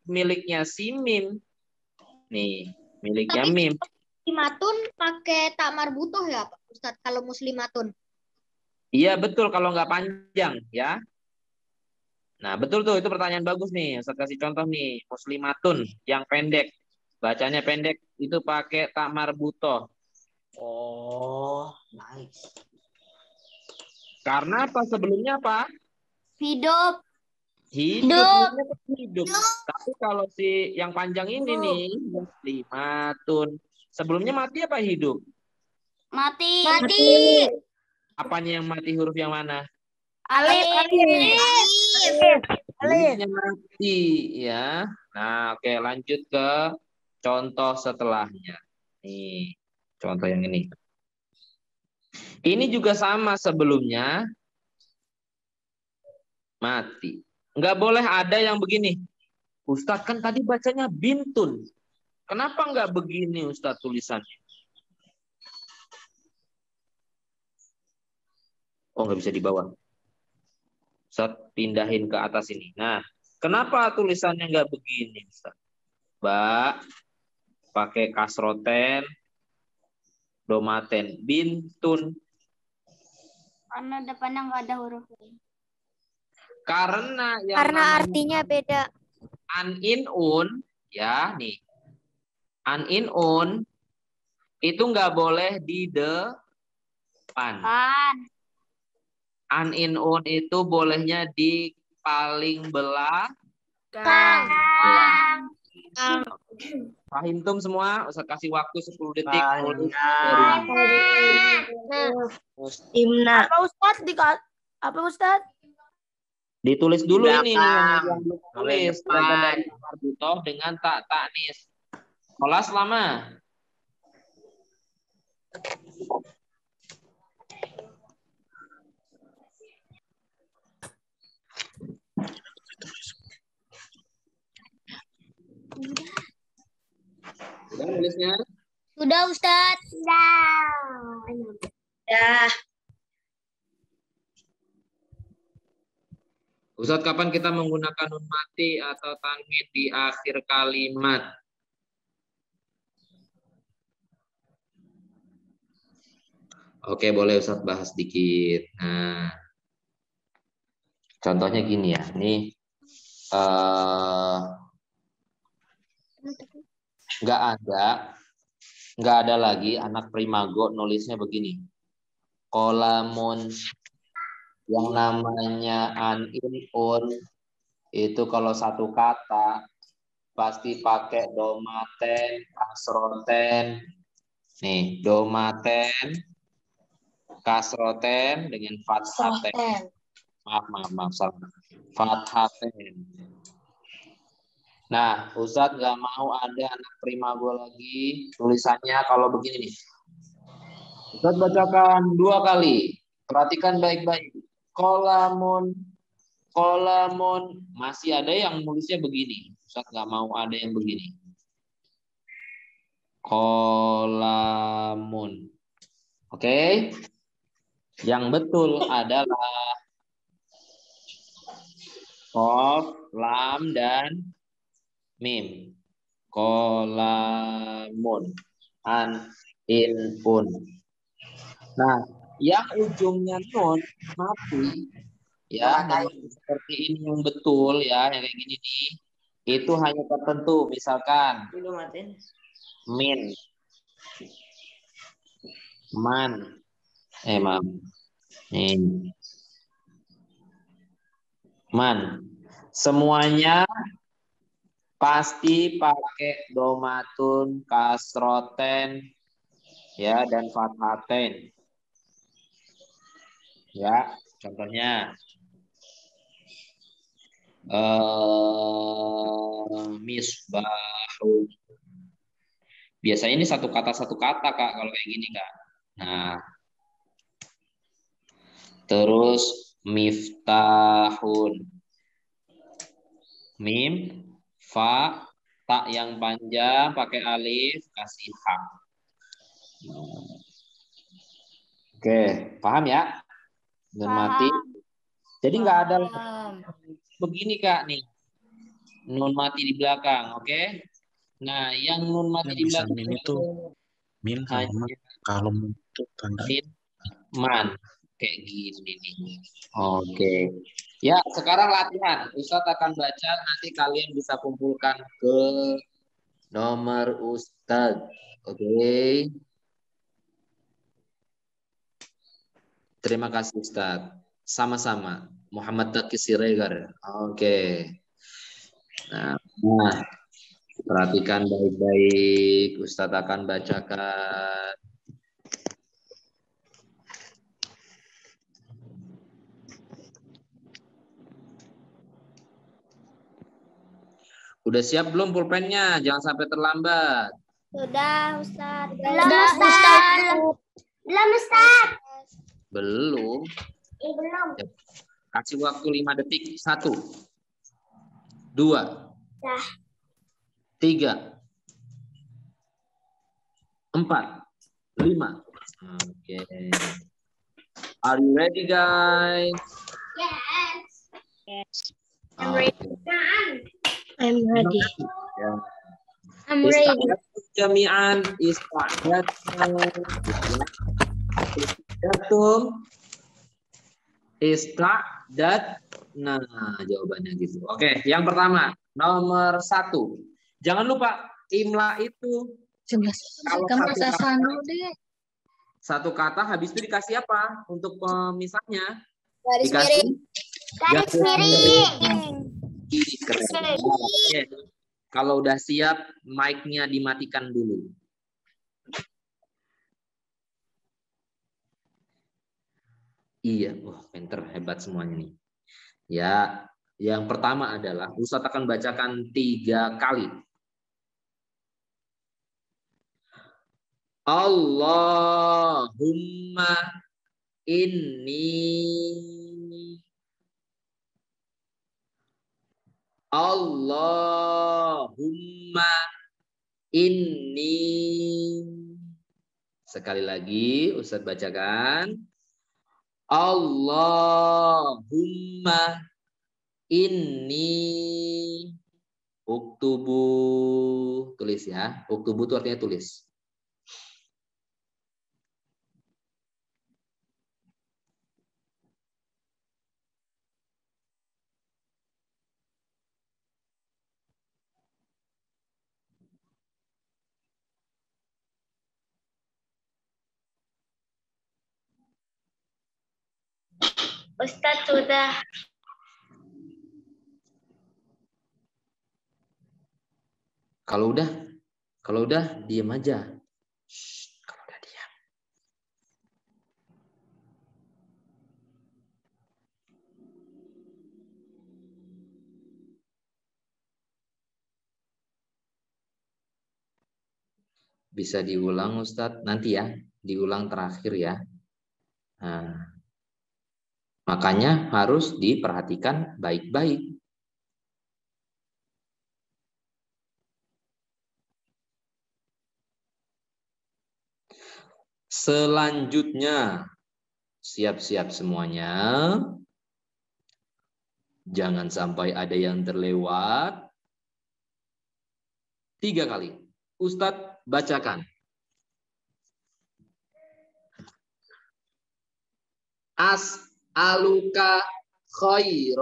miliknya si mim. Nih, miliknya
Tapi
mim.
muslimatun pakai tak marbutoh ya, Pak Ustadz, kalau muslimatun.
Iya betul kalau nggak panjang ya. Nah betul tuh itu pertanyaan bagus nih. Saya kasih contoh nih muslimatun yang pendek. Bacanya pendek itu pakai tak marbutoh.
Oh, baik.
Karena apa sebelumnya apa?
Hidup.
Hidup. Hidup. Tapi kalau si yang panjang ini nih muslimatun. Sebelumnya mati apa hidup?
Mati.
Apanya yang mati huruf yang mana?
Alif.
Alifnya mati ya. Nah, oke lanjut ke contoh setelahnya. Nih, contoh yang ini. Ini juga sama sebelumnya mati. Nggak boleh ada yang begini. Ustadz kan tadi bacanya bintun. Kenapa nggak begini Ustadz tulisannya? Oh, nggak bisa di bawah. Ustadz pindahin ke atas ini. Nah, kenapa tulisannya nggak begini Ustadz? Pakai kasroten, domaten, bintun.
Karena depannya nggak ada huruf.
Karena yang
Karena
namanya
artinya beda.
an-in-un, ya nih. An-in-un itu nggak boleh di depan. An-in-un itu bolehnya di paling belakang. Paham tum semua? Usah kasih waktu 10 detik.
Timna.
Apa Ustadz?
Ditulis dulu ini
Belakang.
yang belum
Mulai
tulis.
depan.
Belajar dari marbutoh dengan tak taknis. Kelas lama. Sudah nulisnya?
Sudah Ustadz.
Ya.
Ustadz, kapan kita menggunakan nun mati atau tanwin di akhir kalimat? Oke, boleh Ustadz bahas dikit. Nah, contohnya gini ya. Nih, nggak ada lagi anak primago nulisnya begini. Kolamun yang namanya an-in-un itu kalau satu kata pasti pakai domaten, kasroten. Nih, domaten, kasroten dengan fathaten. Maaf, salah. Fathaten. Nah, Ustadz nggak mau ada anak primago lagi tulisannya kalau begini nih. Ustadz bacakan 2 kali. Perhatikan baik-baik. Kolamun. Masih ada yang nulisnya begini. Ustadz nggak mau ada yang begini. Kolamun. Oke? Yang betul adalah Qaf, lam, dan mim. Qolamun. An, in, un. Nah, yang ujungnya nun mati ya, memang seperti ini yang betul ya, yang kayak gini nih. Itu hanya tertentu, misalkan min, man, min, man. Semuanya pasti pakai domatun, kasroten, ya, dan fathaten. Ya, contohnya misbahun. Biasanya ini satu kata Kak kalau kayak gini Kak. Nah, terus miftahun. Mim, fa, tak yang panjang pakai alif, kasih ha. Oke, paham ya? Nun mati. Jadi nggak ada begini Kak nih. Nun mati di belakang, oke? Nah, yang nun mati di
Bisa
belakang
mim itu min kalau itu tanda
min, man, kayak gini nih. Oke. Ya, sekarang latihan. Ustadz akan baca, nanti kalian bisa kumpulkan ke nomor Ustadz. Oke. Terima kasih Ustadz. Sama-sama. Muhammad Taqi Siregar. Oke. Nah, perhatikan baik-baik. Ustadz akan bacakan. Udah siap belum pulpennya? Jangan sampai terlambat.
Sudah, Ustaz.
Belum, Ustaz.
Belum, Ustaz.
Belum.
Belum.
Kasih waktu 5 detik. 1, 2, 3, 4, 5. Oke. Are you ready, guys?
Yes.
I'm ready.
I'm ready.
Ya.
I'm ready.
Jami'an ista'dat. Nah, jawabannya gitu. Oke, yang pertama, nomor 1. Jangan lupa imla itu kalau satu kata habis itu dikasih apa untuk pemisahnya?
Garis
Dikasih
Garis miring.
keren. Oke. Kalau udah siap, mic-nya dimatikan dulu. Iya, wah pinter, hebat semuanya nih. Ya, yang pertama adalah Ustadz akan bacakan 3 kali. Allahumma inni. Allahumma inni. Sekali lagi Ustadz bacakan. Allahumma inni. Uktubu. Tulis ya. Uktubu itu artinya tulis.
Ustaz sudah.
Kalau udah diam aja. Kalau udah diam. Bisa diulang Ustadz nanti ya, diulang terakhir ya. Nah, makanya harus diperhatikan baik-baik. Selanjutnya, siap-siap semuanya. Jangan sampai ada yang terlewat. 3 kali. Ustadz bacakan. As'aluka khairati.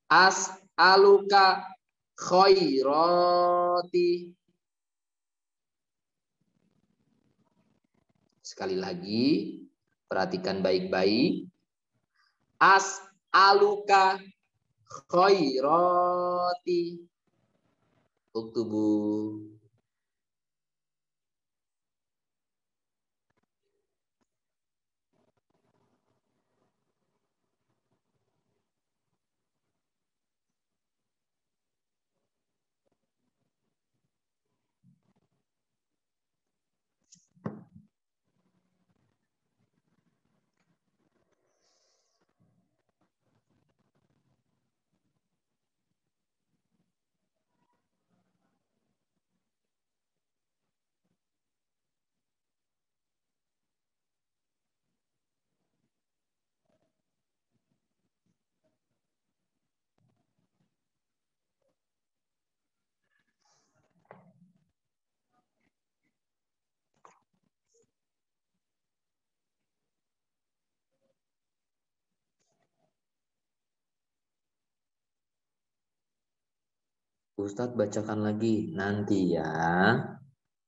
As'aluka khairati. Sekali lagi, perhatikan baik-baik. As'aluka khairati. Uktubu. Ustadz bacakan lagi nanti ya.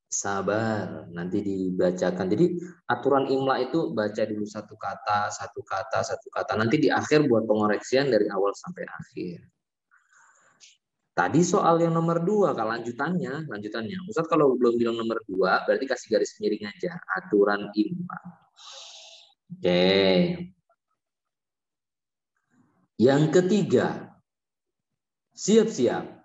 Sabar, nanti dibacakan. Jadi aturan imla itu baca dulu satu kata, satu kata, satu kata. Nanti di akhir buat pengoreksian dari awal sampai akhir. Tadi soal yang nomor 2, kalau lanjutannya. Ustadz kalau belum bilang nomor 2, berarti kasih garis miring aja. Aturan imla. Oke. Yang ketiga, siap-siap.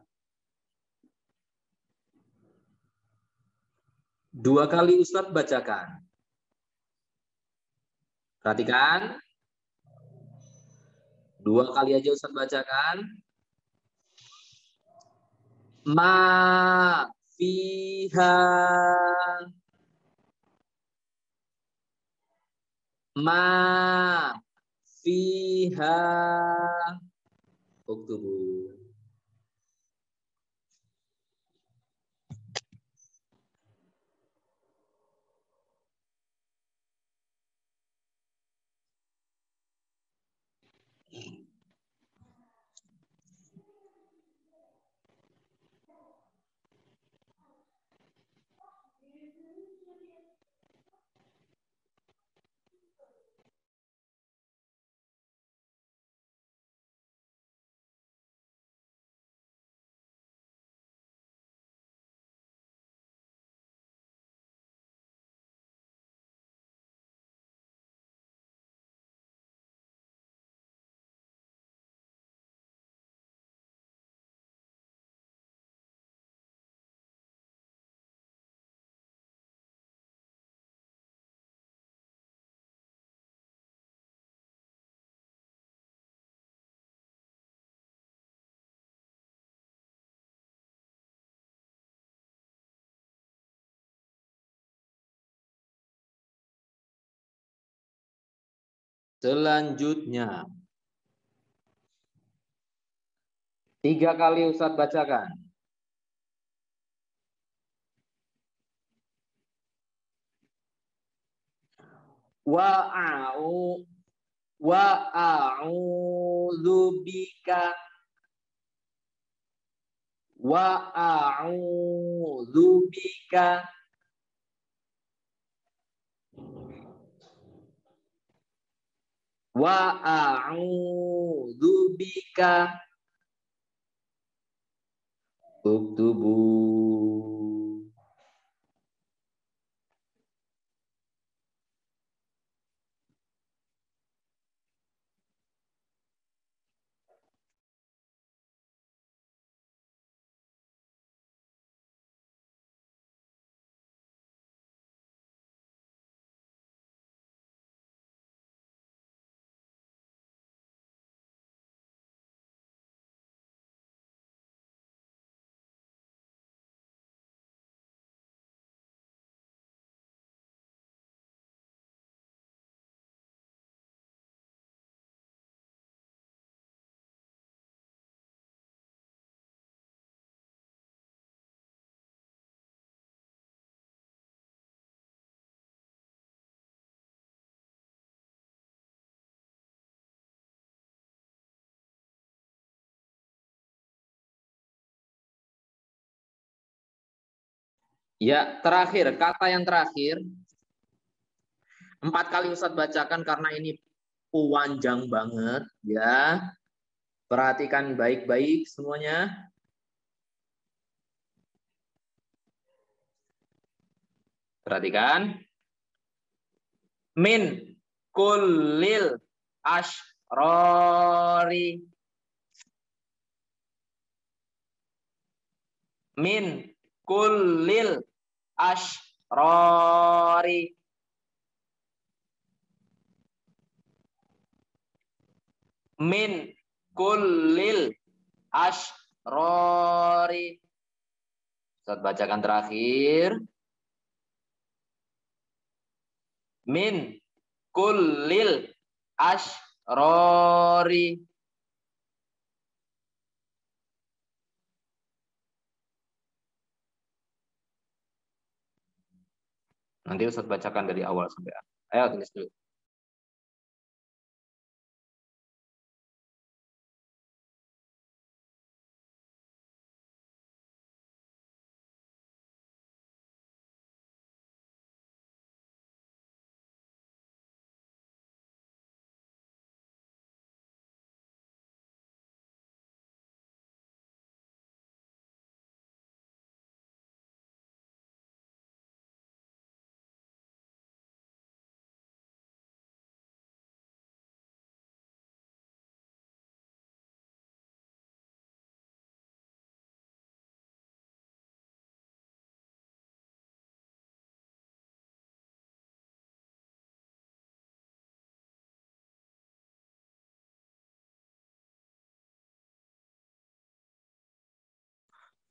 2 kali Ustadz bacakan. Perhatikan. 2 kali aja Ustadz bacakan. Ma fiha. Ma fiha. Uktubu. Selanjutnya. 3 kali Ustadz bacakan. Wa'a'udzubika. Wa'a'udzubika. Wa'a'udzubika. Uktubu. Ya, terakhir, kata yang terakhir. 4 kali Ustadz bacakan karena ini panjang banget. Ya, perhatikan baik-baik semuanya. Perhatikan. Min kullil ashrori. Min kullil ashrori. Min kullil ashrori. Ustaz bacakan terakhir. Min kullil ashrori. Nanti Ustaz bacakan dari awal sampai akhir. Ayo tulis dulu.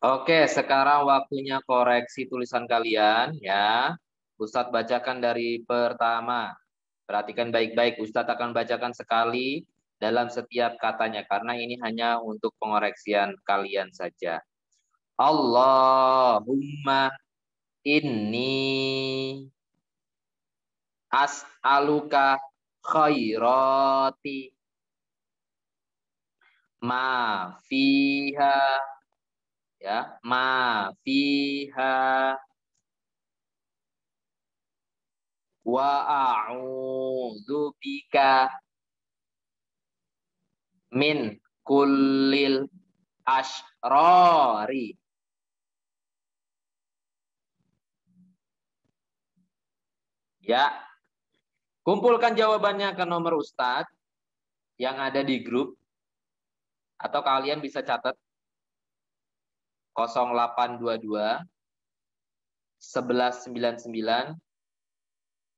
Oke, sekarang waktunya koreksi tulisan kalian ya. Ustadz bacakan dari pertama. Perhatikan baik-baik, Ustadz akan bacakan sekali dalam setiap katanya karena ini hanya untuk pengoreksian kalian saja. Allahumma inni as'aluka khairati ma fiha ya, ma fiha wa a'udzubika min kullil ashrari. Ya, kumpulkan jawabannya ke nomor Ustadz yang ada di grup atau kalian bisa catat 0822 1199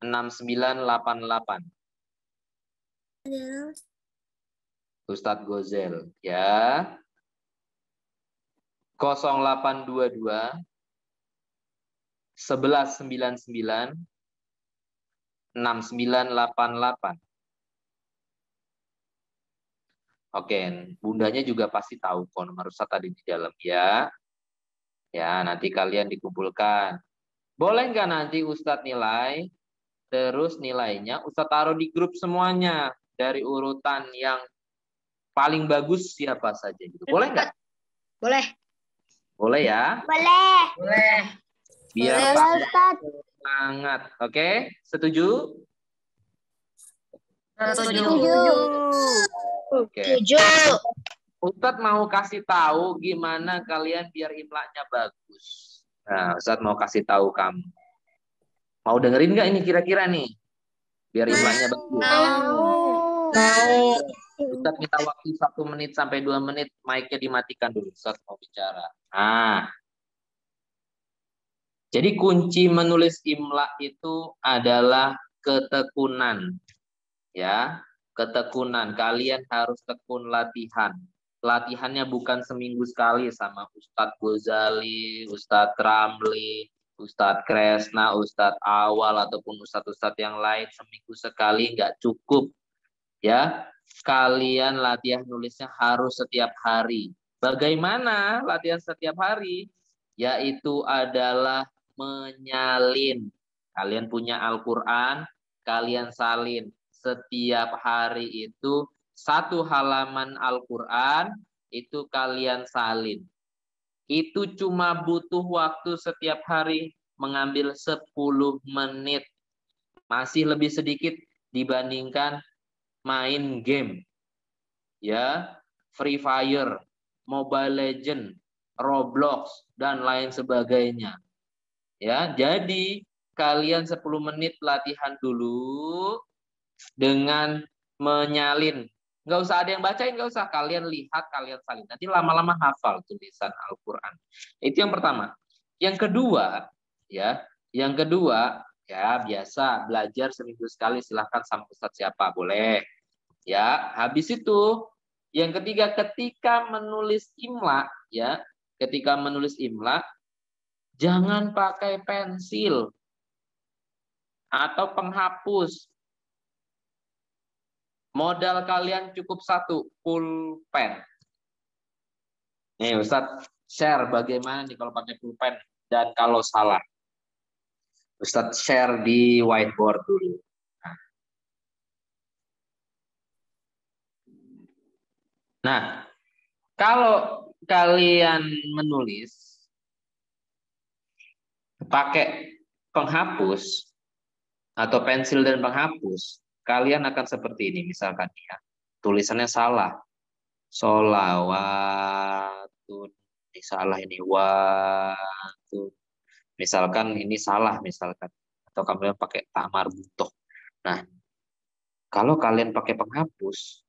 6988. Ustadz Gozel ya. 0822 1199 6988. Oke, bundanya juga pasti tahu kok nomor Ustadz tadi di dalam ya. Ya, nanti kalian dikumpulkan. Boleh nggak nanti Ustadz nilai, terus nilainya Ustadz taruh di grup semuanya dari urutan yang paling bagus siapa saja gitu. Boleh nggak?
Boleh.
Boleh ya?
Boleh.
Boleh.
Biar
Boleh, Ustaz.
semangat. Oke, setuju?
Setuju.
Oke.
Setuju.
Ustadz mau kasih tahu gimana kalian biar imlanya bagus. Nah, Ustadz mau kasih tahu kamu. Mau dengerin nggak ini kira-kira nih? Biar imlanya bagus.
Mau.
Ustadz minta waktu 1 menit sampai 2 menit, mic-nya dimatikan dulu. Ustadz mau bicara. Nah, jadi kunci menulis imla itu adalah ketekunan. Ya, ketekunan. Kalian harus tekun latihan. Latihannya bukan seminggu sekali sama Ustadz Ghazali, Ustadz Ramli, Ustadz Kresna, Ustadz Awal, ataupun Ustadz-Ustadz yang lain. Seminggu sekali nggak cukup. Ya, kalian latihan nulisnya harus setiap hari. Bagaimana latihan setiap hari? Yaitu adalah menyalin. Kalian punya Al-Quran, kalian salin. Setiap hari itu 1 halaman Al-Quran itu kalian salin. itu cuma butuh waktu setiap hari mengambil 10 menit. Masih lebih sedikit dibandingkan main game. Ya, Free Fire, Mobile Legend, Roblox, dan lain sebagainya. Ya, jadi kalian 10 menit latihan dulu dengan menyalin. Nggak usah ada yang bacain, nggak usah. Kalian lihat, kalian salin. Nanti lama-lama hafal tulisan Al-Quran. Itu yang pertama. Yang kedua, ya biasa belajar seminggu sekali, silahkan sama Ustadz siapa, boleh. Ya, habis itu yang ketiga, ketika menulis imla, ya, jangan pakai pensil atau penghapus. Modal kalian cukup satu, pulpen. Nih Ustadz share bagaimana nih kalau pakai pulpen dan kalau salah. Ustadz share di whiteboard dulu. Nah, kalau kalian menulis pakai penghapus atau pensil dan penghapus, kalian akan seperti ini. Misalkan ya, tulisannya salah. Solawatun. Ini salah ini. Watun. Misalkan ini salah, misalkan. Atau kalian pakai tamar butoh. Nah, kalau kalian pakai penghapus,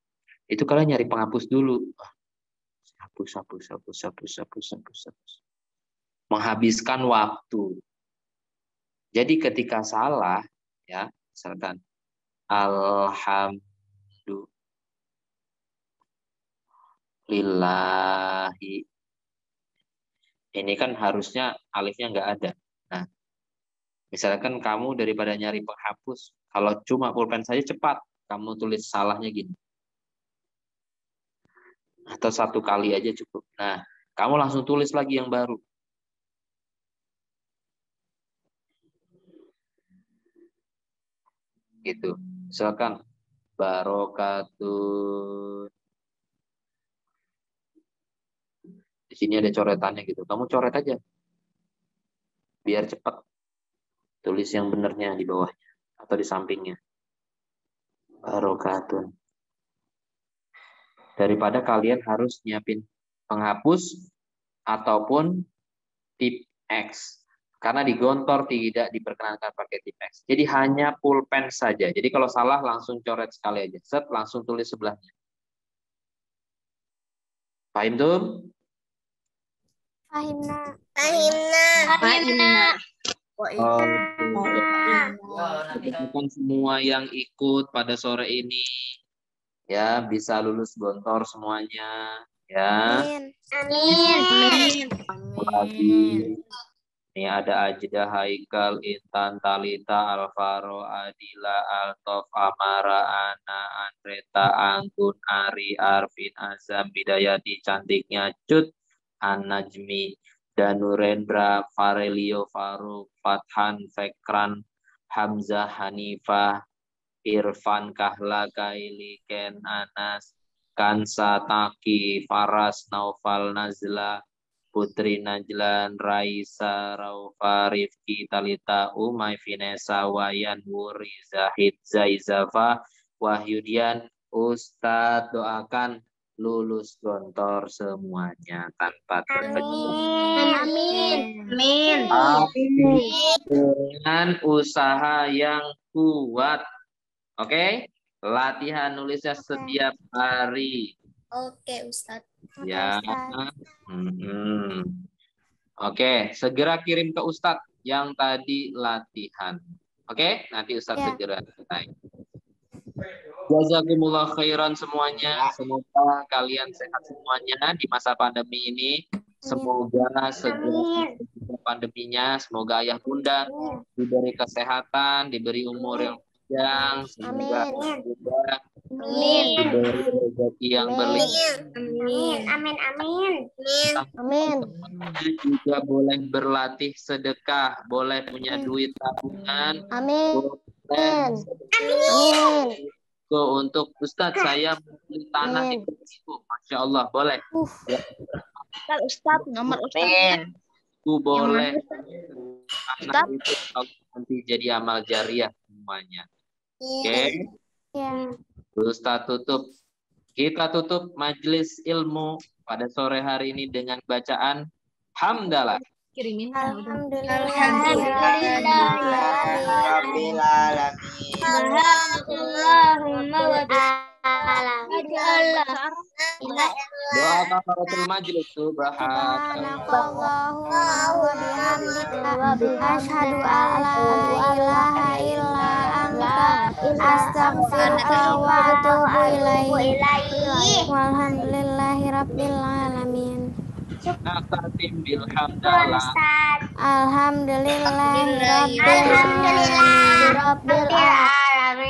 itu kalian nyari penghapus dulu. Hapus. Menghabiskan waktu. Jadi ketika salah, ya, misalkan alhamdulillahi. Ini kan harusnya alifnya nggak ada. Nah, misalkan kamu daripada nyari penghapus, kalau cuma pulpen saja cepat, kamu tulis salahnya gini. Atau satu kali aja cukup. Nah, kamu langsung tulis lagi yang baru. Gitu. Misalkan barokatun. Di sini ada coretannya gitu. Kamu coret aja. Biar cepat. Tulis yang benernya di bawahnya atau di sampingnya. Barokatun. Daripada kalian harus nyiapin penghapus ataupun tip X. Karena di Gontor tidak diperkenankan pakai tip X. Jadi hanya pulpen saja. Jadi kalau salah langsung coret sekali aja. Set, langsung tulis sebelahnya. Paham tuh?
Fahimna.
Teman semua yang ikut pada sore ini ya bisa lulus Gontor semuanya ya.
Amin.
Ini ada Ajda, Haikal, Intan, Talita, Alvaro, Adila, Altof, Amara, Ana, Andreta, Anggun, Ari, Arvin, Azam, Bidayati, cantiknya Cut, An-Najmi, Danurendra, Farelio, Faruk, Fathan, Fekran, Hamzah, Hanifah, Irfan, Kahla, Kaili, Ken, Anas, Kansa, Taki, Faras, Naufal, Nazla, Putri, Najlan, Raisa, Raufa, Rifki, Talita, Umay, Vinesa, Wayan, Wuri, Zahid, Zaizafa, Wahyudian. Ustadz doakan lulus Gontor semuanya tanpa terkecuali.
Amin.
Dengan usaha yang kuat. Oke? Latihan nulisnya setiap hari.
Oke, Ustadz.
Ya. Oke, segera kirim ke Ustadz yang tadi latihan. Oke, nanti Ustadz segera naik. Jazakumullah khairan semuanya. Semoga kalian sehat semuanya di masa pandemi ini. Semoga segera pandeminya, semoga ayah bunda diberi kesehatan, diberi umur yang panjang, semoga ayah bunda diberi rezeki yang berlimpah.
Amin.
Juga boleh berlatih sedekah, boleh punya duit tabungan, boleh untuk Ustadz saya beli tanah di situ, Masya Allah boleh. Ya.
Ustaz, nomor Ustaz.
Min.
Itu boleh.
Ustaz?
Anak itu nanti jadi amal jariah semuanya. Oke.
Ya.
Ustaz tutup. Kita tutup majelis ilmu pada sore hari ini dengan bacaan hamdalah.
Kirimin.
Rabbil alamin.
Allahumma wa
Doa kafaratul majlis
Subhanakallahumma wa bihamdika asyhadu an la ilaha illa anta astaghfiruka wa atubu ilaik. Walhamdulillahi rabbil alamin.
Naqtatim bil hamdalah.
Alhamdulillahi rabbil alamin.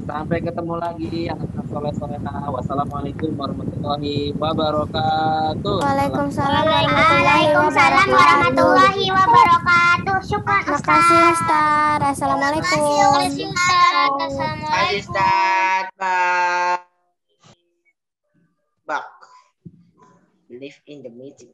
Sampai ketemu lagi anak-anak soleh-solehah. Wassalamualaikum warahmatullahi wabarakatuh.
Waalaikumsalam warahmatullahi wabarakatuh. Syukran Ustaz. Makasih Ustaz. Assalamualaikum.
Ayo Ustaz, bye. Back. Live in the meeting.